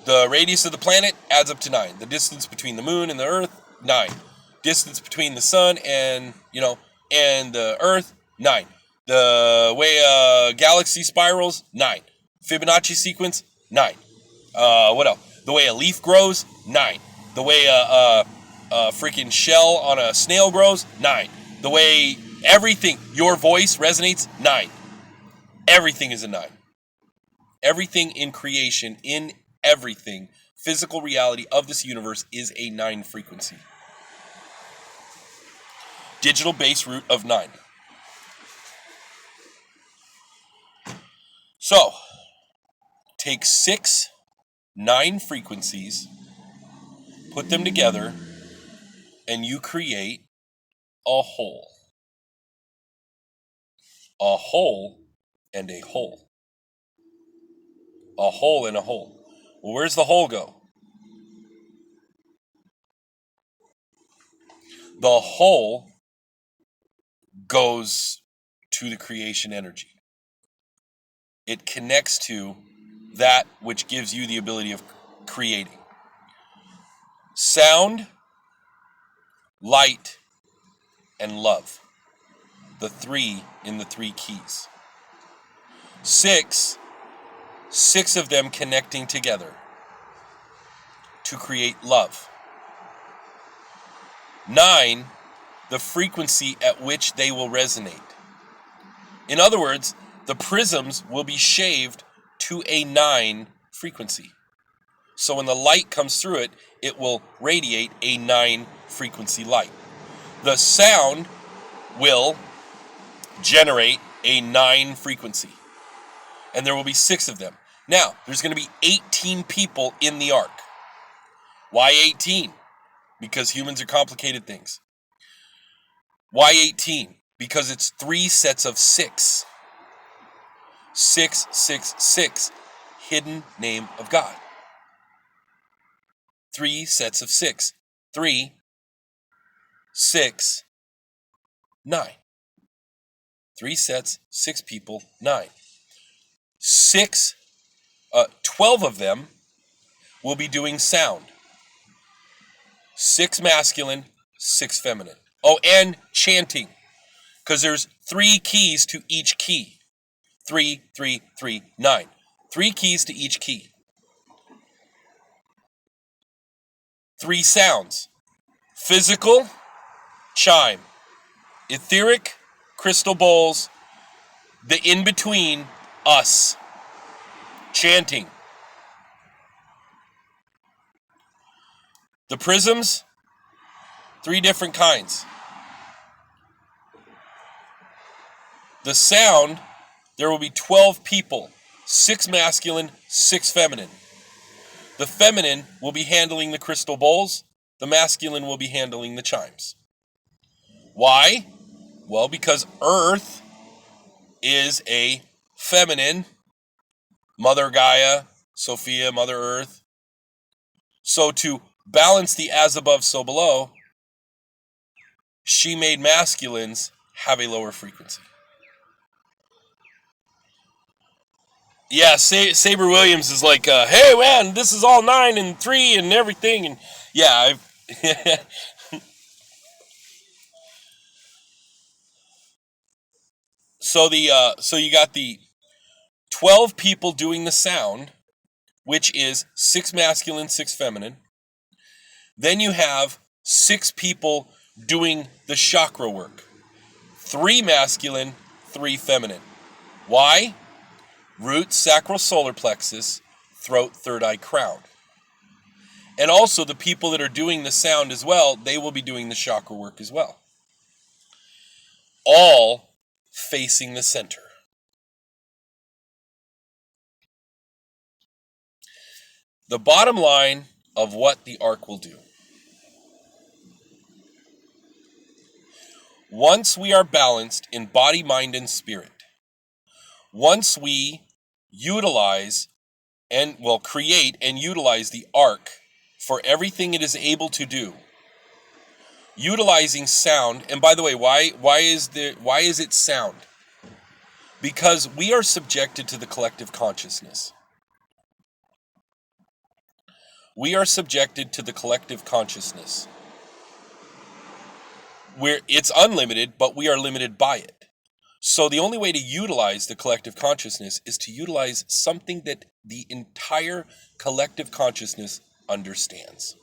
The radius of the planet adds up to 9. The distance between the moon and the earth, 9. Distance between the sun and the earth, 9. The way a galaxy spirals, 9. Fibonacci sequence, 9. What else? The way a leaf grows, 9. The way a freaking shell on a snail grows, 9. The way everything, your voice resonates, 9. Everything is a 9. Everything in creation, in everything, physical reality of this universe is a 9 frequency. Digital base root of 9. So, take 6 9 frequencies, put them together, and you create a whole. A whole and a whole. A hole and a hole. Well, where's the hole go? The hole goes to the creation energy. It connects to that which gives you the ability of creating. Sound, light, and love. The 3 in the 3 keys. 6 of them connecting together to create love. 9, the frequency at which they will resonate. In other words, the prisms will be shaved to a 9 frequency. So when the light comes through it, it will radiate a 9 frequency light. The sound will generate a 9 frequency. And there will be 6 of them. Now, there's going to be 18 people in the ark. Why 18? Because humans are complicated things. Why 18? Because it's 3 sets of 6. 6, 6, 6. Hidden name of God. 3 sets of 6. 3, 6, 9. 3 sets, 6 people, 9. 12 of them will be doing sound. 6 masculine, 6 feminine. Oh, and chanting. Because there's 3 keys to each key. 3, 3, 3, 9. 3 keys to each key. 3 sounds. Physical, chime. Etheric, crystal bowls. The in-between, us. Chanting. The prisms, 3 different kinds. The sound, there will be 12 people. 6 masculine, 6 feminine. The feminine will be handling the crystal bowls. The masculine will be handling the chimes. Why? Well, because Earth is a feminine. Mother Gaia, Sophia, Mother Earth. So to balance the as above, so below, she made masculines have a lower frequency. Yeah, Saber Williams is like, hey man, this is all 9 and 3 and everything, and yeah, so you got the 12 people doing the sound, which is 6 masculine, 6 feminine. Then you have 6 people doing the chakra work. 3 masculine, 3 feminine. Why? Root, sacral, solar plexus, throat, third eye, crown. And also the people that are doing the sound as well, they will be doing the chakra work as well. All facing the center. The bottom line of what the ark will do. Once we are balanced in body, mind, and spirit, once we utilize and create and utilize the ark for everything it is able to do, utilizing sound. And by the way, why is it sound? Because we are subjected to the collective consciousness. We are subjected to the collective consciousness. It's unlimited, but we are limited by it. So the only way to utilize the collective consciousness is to utilize something that the entire collective consciousness understands.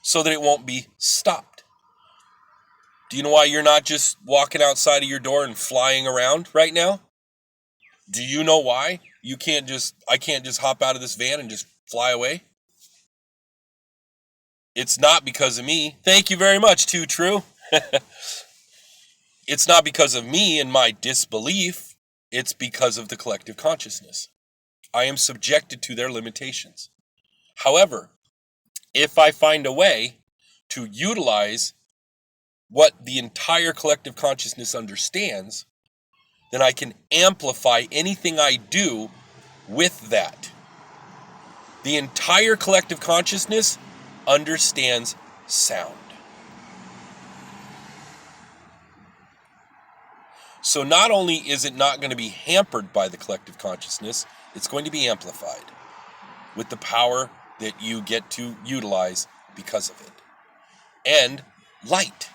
so that it won't be stopped. Do you know why you're not just walking outside of your door and flying around right now? Do you know why I can't just hop out of this van and just fly away? It's not because of me. Thank you very much, Too True. It's not because of me and my disbelief. It's because of the collective consciousness. I am subjected to their limitations. However, if I find a way to utilize what the entire collective consciousness understands, then I can amplify anything I do with that. The entire collective consciousness understands sound. So not only is it not going to be hampered by the collective consciousness, it's going to be amplified with the power that you get to utilize because of it. And light.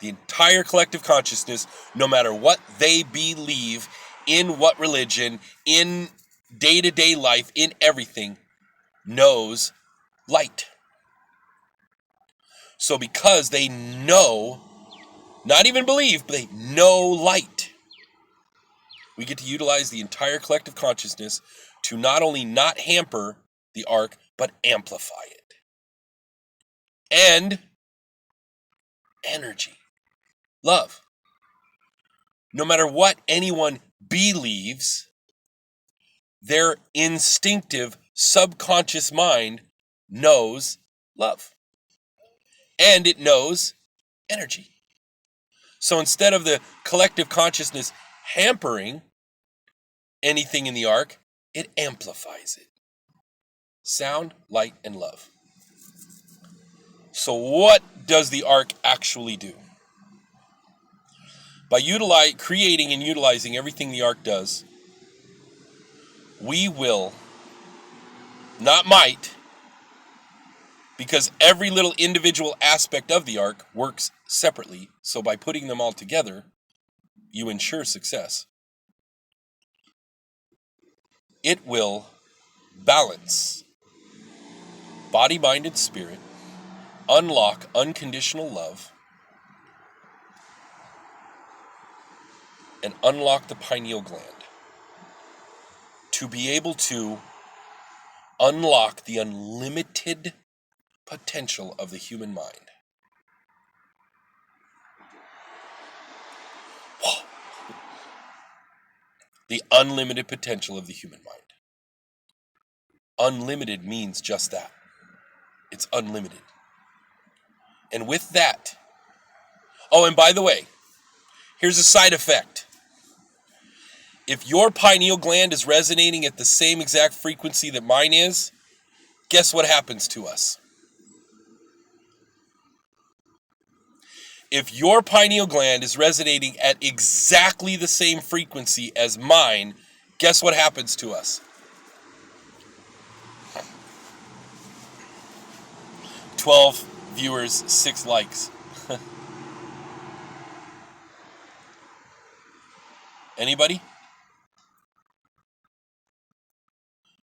The entire collective consciousness, no matter what they believe, in what religion, in day-to-day life, in everything, knows light. So because they know, not even believe, but they know light, we get to utilize the entire collective consciousness to not only not hamper the arc, but amplify it. And energy. Love. No matter what anyone believes, their instinctive subconscious mind knows love. And it knows energy. So instead of the collective consciousness hampering anything in the arc, it amplifies it. Sound, light, and love. So what does the arc actually do? By creating and utilizing everything the arc does, we will, not might, because every little individual aspect of the arc works separately, so by putting them all together, you ensure success. It will balance body, mind, and spirit, unlock unconditional love, and unlock the pineal gland to be able to unlock the unlimited potential of the human mind. Whoa. The unlimited potential of the human mind. Unlimited means just that. It's unlimited. And with that, oh, and by the way, here's a side effect. If your pineal gland is resonating at the same exact frequency that mine is, guess what happens to us? If your pineal gland is resonating at exactly the same frequency as mine, guess what happens to us? 12 viewers, 6 likes. Anybody?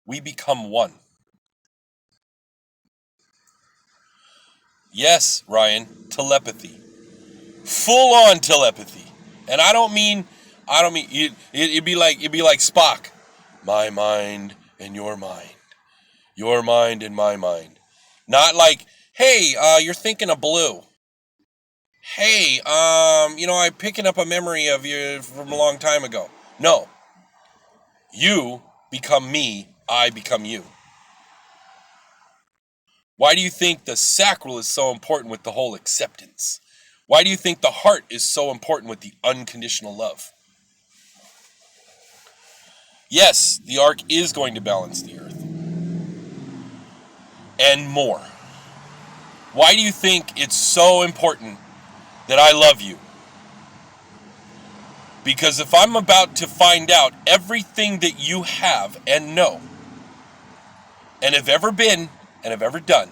We become one. Yes, Ryan, telepathy. Full on telepathy. And I don't mean it'd be like Spock. My mind and your mind. Your mind and my mind. Not like, hey, you're thinking of blue. Hey, I'm picking up a memory of you from a long time ago. No. You become me, I become you. Why do you think the sacral is so important with the whole acceptance? Why do you think the heart is so important with the unconditional love? Yes, the arc is going to balance the earth. And more. Why do you think it's so important that I love you? Because if I'm about to find out everything that you have and know, and have ever been, and have ever done,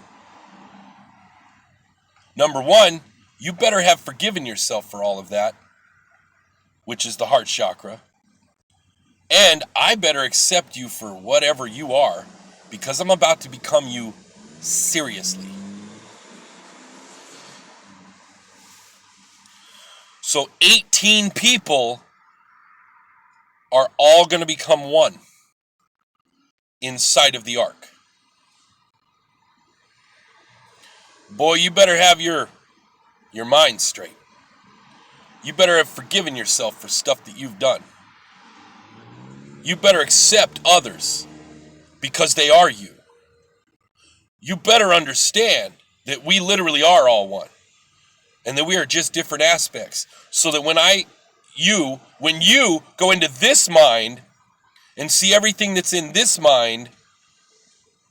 number one, you better have forgiven yourself for all of that, which is the heart chakra. And I better accept you for whatever you are, because I'm about to become you seriously. So 18 people are all going to become one inside of the ark. Boy, you better have your mind straight. You better have forgiven yourself for stuff that you've done. You better accept others because they are you. You better understand that we literally are all one and that we are just different aspects. So that when you go into this mind and see everything that's in this mind,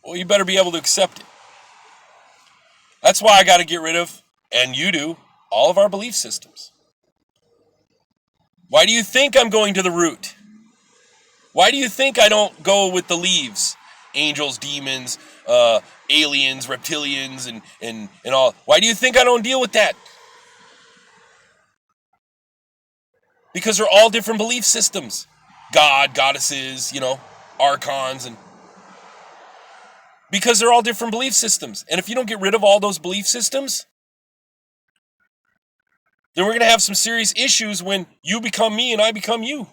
well, you better be able to accept it. That's why I got to get rid of, and you do, all of our belief systems. Why do you think I'm going to the root? Why do you think I don't go with the leaves? Angels, demons, aliens, reptilians, and all. Why do you think I don't deal with that? Because they're all different belief systems. God, goddesses, archons, and because they're all different belief systems. And if you don't get rid of all those belief systems, then we're going to have some serious issues when you become me and I become you.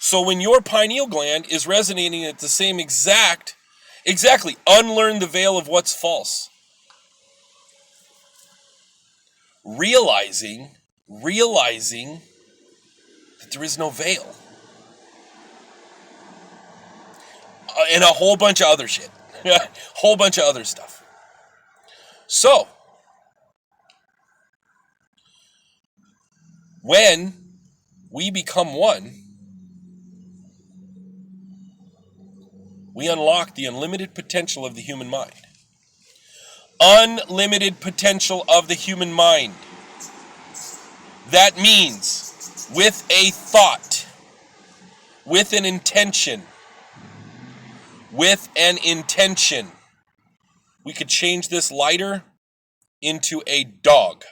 So when your pineal gland is resonating at the same exactly, unlearn the veil of what's false. Realizing that there is no veil. And a whole bunch of other shit. Whole bunch of other stuff. So, when we become one, we unlock the unlimited potential of the human mind. Unlimited potential of the human mind. That means with a thought, with an intention, we could change this lighter into a dog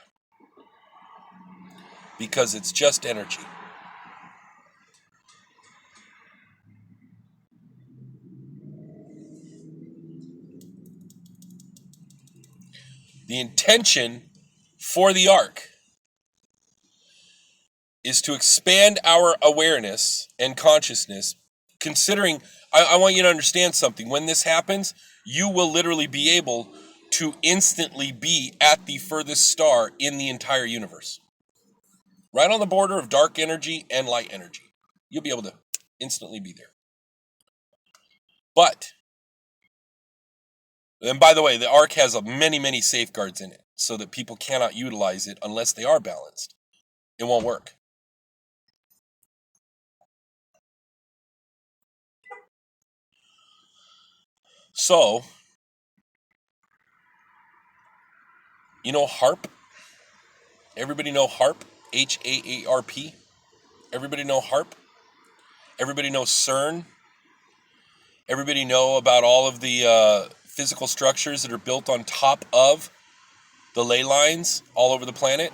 because it's just energy. The intention for the ark is to expand our awareness and consciousness, considering, I want you to understand something. When this happens, you will literally be able to instantly be at the furthest star in the entire universe. Right on the border of dark energy and light energy. You'll be able to instantly be there. But, and by the way, the ark has many, many safeguards in it so that people cannot utilize it unless they are balanced. It won't work. So, HAARP? Everybody know HAARP? HAARP? Everybody know HAARP? Everybody know CERN? Everybody know about all of the physical structures that are built on top of the ley lines all over the planet?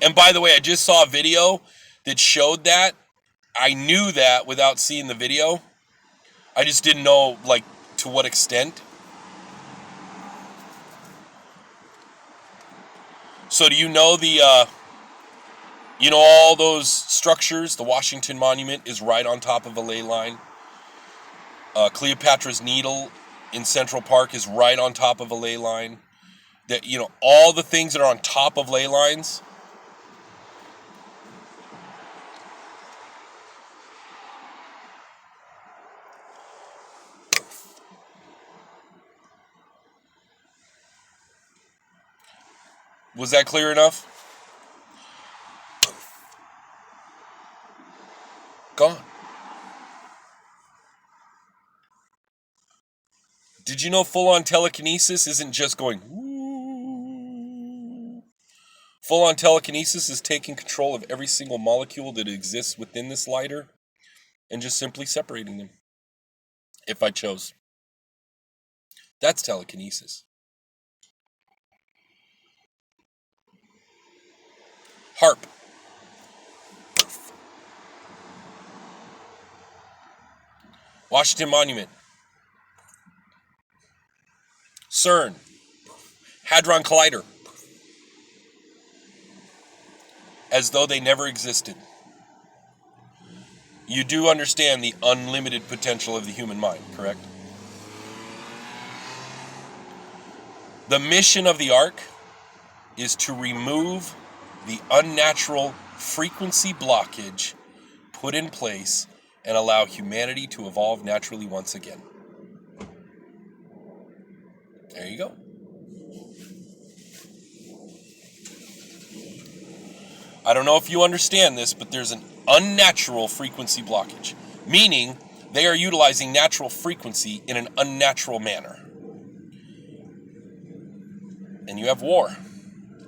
And by the way, I just saw a video that showed that. I knew that without seeing the video. I just didn't know, to what extent. So do you know all those structures? The Washington Monument is right on top of a ley line. Cleopatra's Needle in Central Park is right on top of a ley line. That, all the things that are on top of ley lines. Was that clear enough? Gone. Did you know full-on telekinesis isn't just going, woo? Full-on telekinesis is taking control of every single molecule that exists within this lighter and just simply separating them, if I chose. That's telekinesis. HAARP. Washington Monument. CERN. Hadron Collider. as though they never existed. You do understand the unlimited potential of the human mind, correct? The mission of the Ark is to remove the unnatural frequency blockage put in place and allow humanity to evolve naturally once again. There you go. I don't know if you understand this, but there's an unnatural frequency blockage, meaning they are utilizing natural frequency in an unnatural manner. And you have war,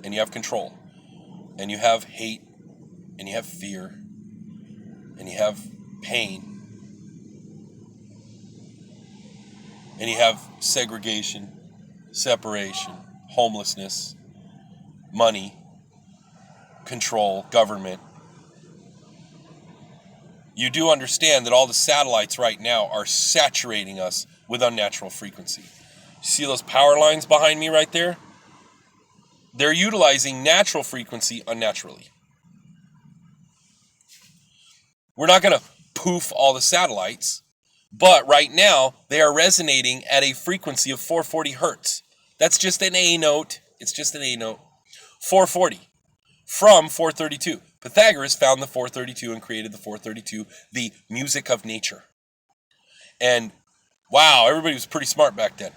and you have control, and you have hate, and you have fear, and you have pain, and you have segregation, separation, homelessness, money, control, government. You do understand that all the satellites right now are saturating us with unnatural frequency. See those power lines behind me right there? They're utilizing natural frequency unnaturally. We're not going to poof all the satellites, but right now they are resonating at a frequency of 440 hertz. That's just an A note. It's just an A note. 440 from 432. Pythagoras found the 432 and created the 432, the music of nature. And wow, everybody was pretty smart back then.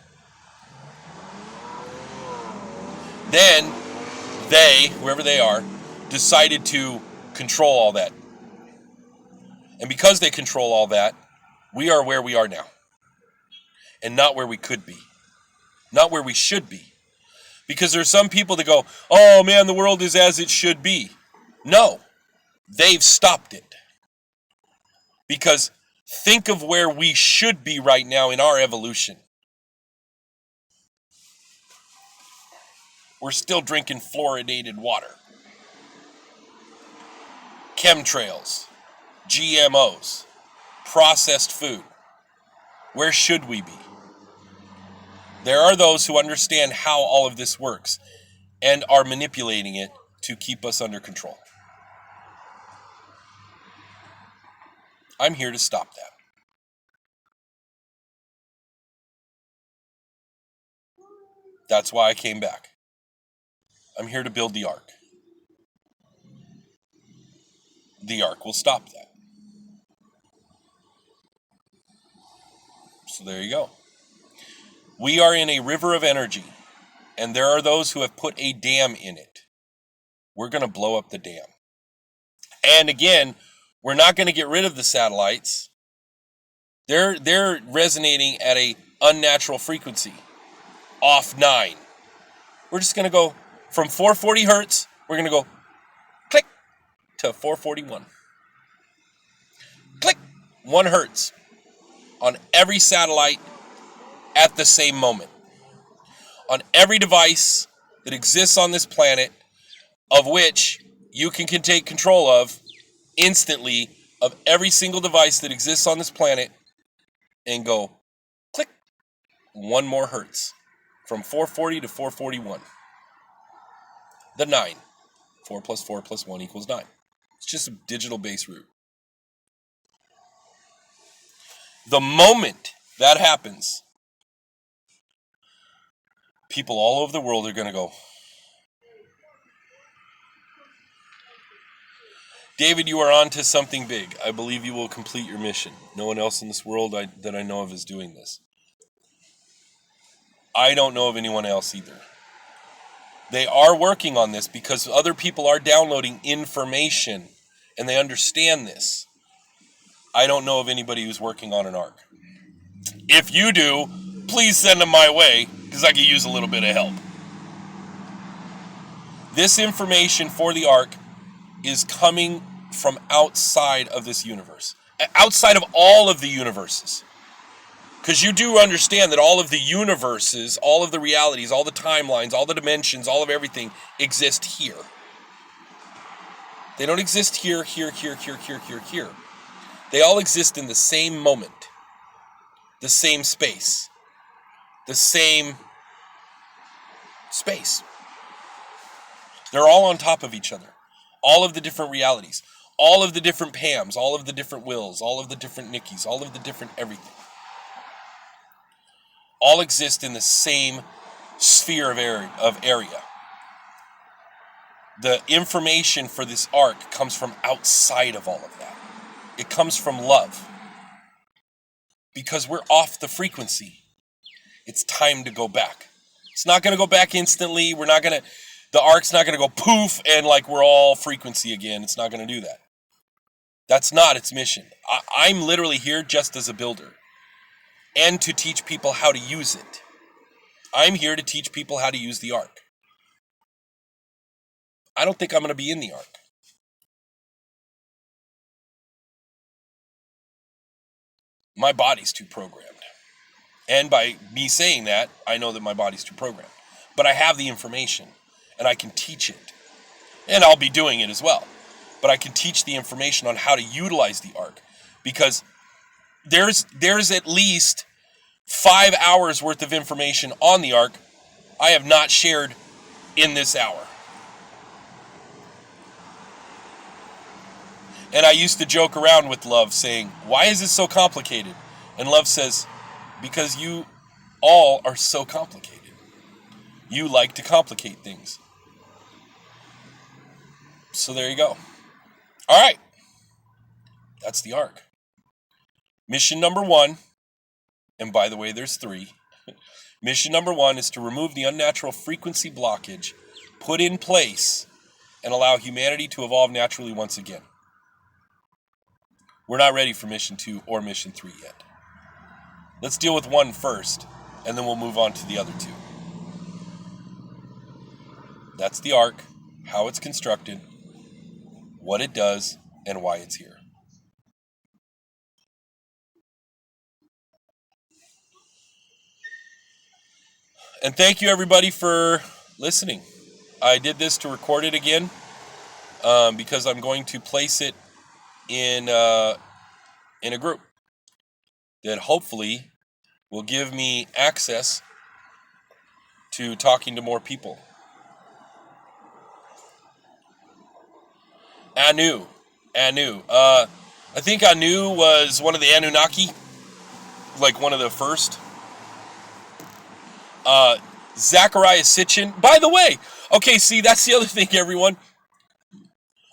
Then they, whoever they are, decided to control all that. And because they control all that, we are where we are now. And not where we could be. Not where we should be. Because there's some people that go, oh man, the world is as it should be. No, they've stopped it. Because think of where we should be right now in our evolution. We're still drinking fluoridated water. Chemtrails, GMOs, processed food. Where should we be? There are those who understand how all of this works and are manipulating it to keep us under control. I'm here to stop that. That's why I came back. I'm here to build the Ark. The Ark will stop that. So there you go. We are in a river of energy, and there are those who have put a dam in it. We're going to blow up the dam. And again, we're not going to get rid of the satellites. They're resonating at a unnatural frequency, off 9. We're just going to go from 440 hertz, we're going to go click to 441. Click, 1 hertz on every satellite at the same moment. On every device that exists on this planet, of which you can take control of instantly, of every single device that exists on this planet, and go click, 1 more hertz from 440 to 441. The 9. 4 plus 4 plus 1 equals 9. It's just a digital base root. The moment that happens, people all over the world are going to go, David, you are on to something big. I believe you will complete your mission. No one else in this world that I know of is doing this. I don't know of anyone else either. They are working on this because other people are downloading information and they understand this. I don't know of anybody who's working on an Ark. If you do, please send them my way because I could use a little bit of help. This information for the Ark is coming from outside of this universe. Outside of all of the universes. Because you do understand that all of the universes, all of the realities, all the timelines, all the dimensions, all of everything exist here. They don't exist here, here, here, here, here, here, here. They all exist in the same moment. The same space. The same space. They're all on top of each other. all of the different realities, all of the different Pams, all of the different Wills, all of the different Nickys, all of the different everything, all exist in the same sphere of area. The information for this arc comes from outside of all of that. It comes from love. Because we're off the frequency. It's time to go back. It's not going to go back instantly. The arc's not going to go poof and like we're all frequency again. It's not going to do that. That's not its mission. I'm literally here just as a builder and to teach people how to use it. I'm here to teach people how to use the arc. I don't think I'm going to be in the arc. My body's too programmed. And by me saying that, I know that my body's too programmed. But I have the information, and I can teach it. And I'll be doing it as well. But I can teach the information on how to utilize the arc. Because there's at least 5 hours worth of information on the arc I have not shared in this hour. And I used to joke around with Love saying, why is it so complicated? And Love says, because you all are so complicated. You like to complicate things. So there you go. All right. That's the arc. Mission number 1, and by the way, there's 3. Mission number 1 is to remove the unnatural frequency blockage put in place and allow humanity to evolve naturally once again. We're not ready for mission 2 or mission 3 yet. Let's deal with 1 first, and then we'll move on to the other 2. That's the arc, how it's constructed, what it does, and why it's here. And thank you everybody for listening. I did this to record it again because I'm going to place it in a group that hopefully will give me access to talking to more people. Anu. I think Anu was one of the Anunnaki, like one of the first. Zecharia Sitchin. By the way, okay, see, that's the other thing, everyone.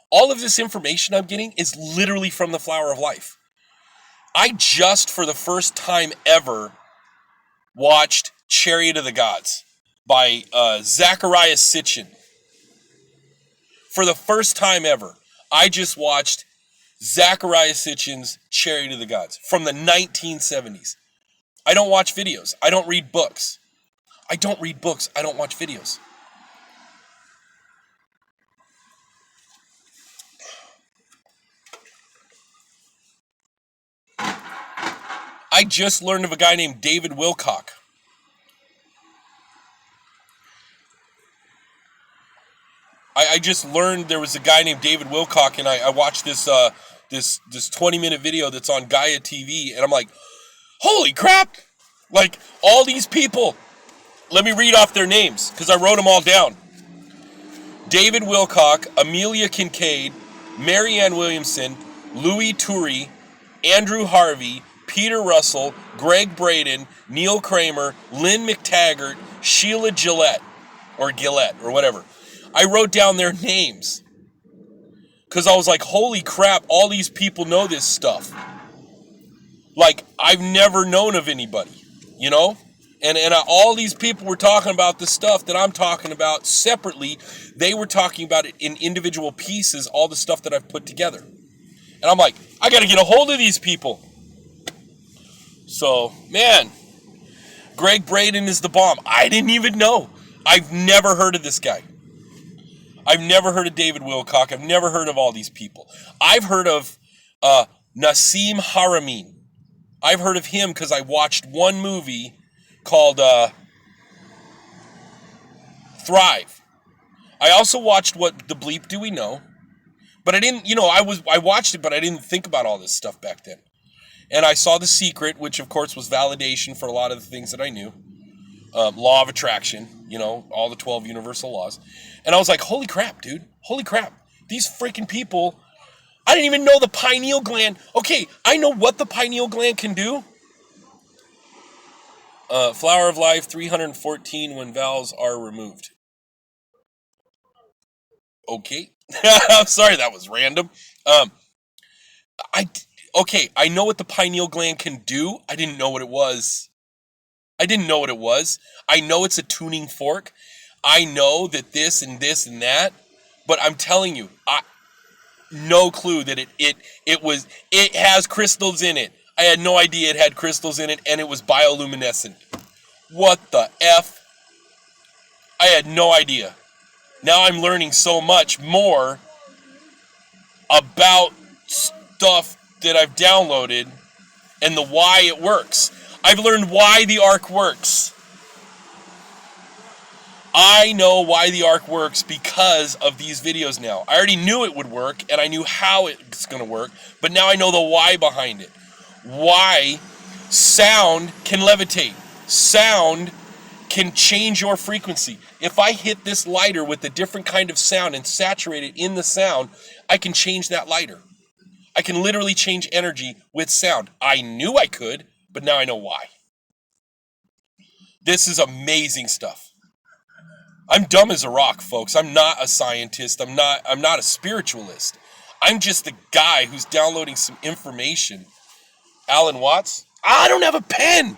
All of this information I'm getting is literally from the Flower of Life. I just, for the first time ever, watched Chariot of the Gods by Zecharia Sitchin. For the first time ever, I just watched Zecharia Sitchin's Chariot of the Gods from the 1970s. I don't watch videos. I don't read books. I don't watch videos. I just learned of a guy named David Wilcock. I just learned there was a guy named David Wilcock, and I watched this 20-minute video that's on Gaia TV, and I'm like, holy crap! Like, all these people. Let me read off their names, because I wrote them all down. David Wilcock, Amelia Kincaid, Marianne Williamson, Louis Turi, Andrew Harvey, Peter Russell, Greg Braden, Neil Kramer, Lynn McTaggart, Sheila Gillette, or whatever. I wrote down their names because I was like, holy crap, all these people know this stuff. Like, I've never known of anybody, you know? And all these people were talking about the stuff that I'm talking about separately. They were talking about it in individual pieces, all the stuff that I've put together. And I'm like, I got to get a hold of these people. So, man, Greg Braden is the bomb. I didn't even know. I've never heard of this guy. I've never heard of David Wilcock. I've never heard of all these people. I've heard of Nassim Haramein. I've heard of him because I watched one movie called Thrive. I also watched What the Bleep Do We Know? But I didn't, I watched it, but I didn't think about all this stuff back then. And I saw The Secret, which of course was validation for a lot of the things that I knew. Law of attraction, all the 12 universal laws. And I was like, holy crap, dude. Holy crap. These freaking people, I didn't even know the pineal gland. Okay, I know what the pineal gland can do. Flower of Life 314 when valves are removed. Okay. I'm sorry, that was random. I know what the pineal gland can do. I didn't know what it was. I know it's a tuning fork. I know that this and that, but I'm telling you, no clue that it has crystals in it. I had no idea it had crystals in it, and it was bioluminescent. What the F? I had no idea. Now I'm learning so much more about stuff that I've downloaded and the why it works. I've learned why the Ark works. I know why the Ark works because of these videos now. I already knew it would work, and I knew how it's going to work, but now I know the why behind it. Why sound can levitate. Sound can change your frequency. If I hit this lighter with a different kind of sound and saturate it in the sound, I can change that lighter. I can literally change energy with sound. I knew I could, but now I know why. This is amazing stuff. I'm dumb as a rock, folks. I'm not a scientist. I'm not a spiritualist. I'm just a guy who's downloading some information. Alan Watts? I don't have a pen.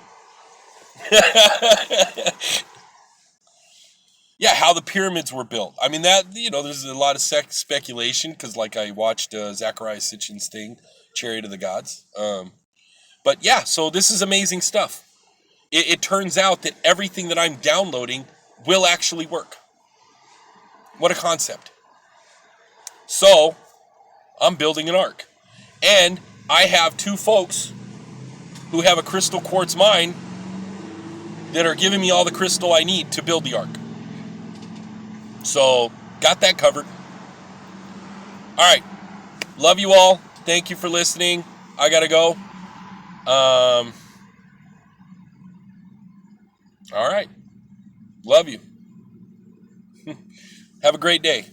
Yeah, how the pyramids were built. I mean, that, there's a lot of speculation because, like, I watched Zecharia Sitchin's thing, Chariot of the Gods. But yeah, so this is amazing stuff. It turns out that everything that I'm downloading will actually work. What a concept. So, I'm building an Ark. And I have two folks who have a crystal quartz mine that are giving me all the crystal I need to build the Ark. So, got that covered. Alright. Love you all. Thank you for listening. I gotta go. Alright. Love you. Have a great day.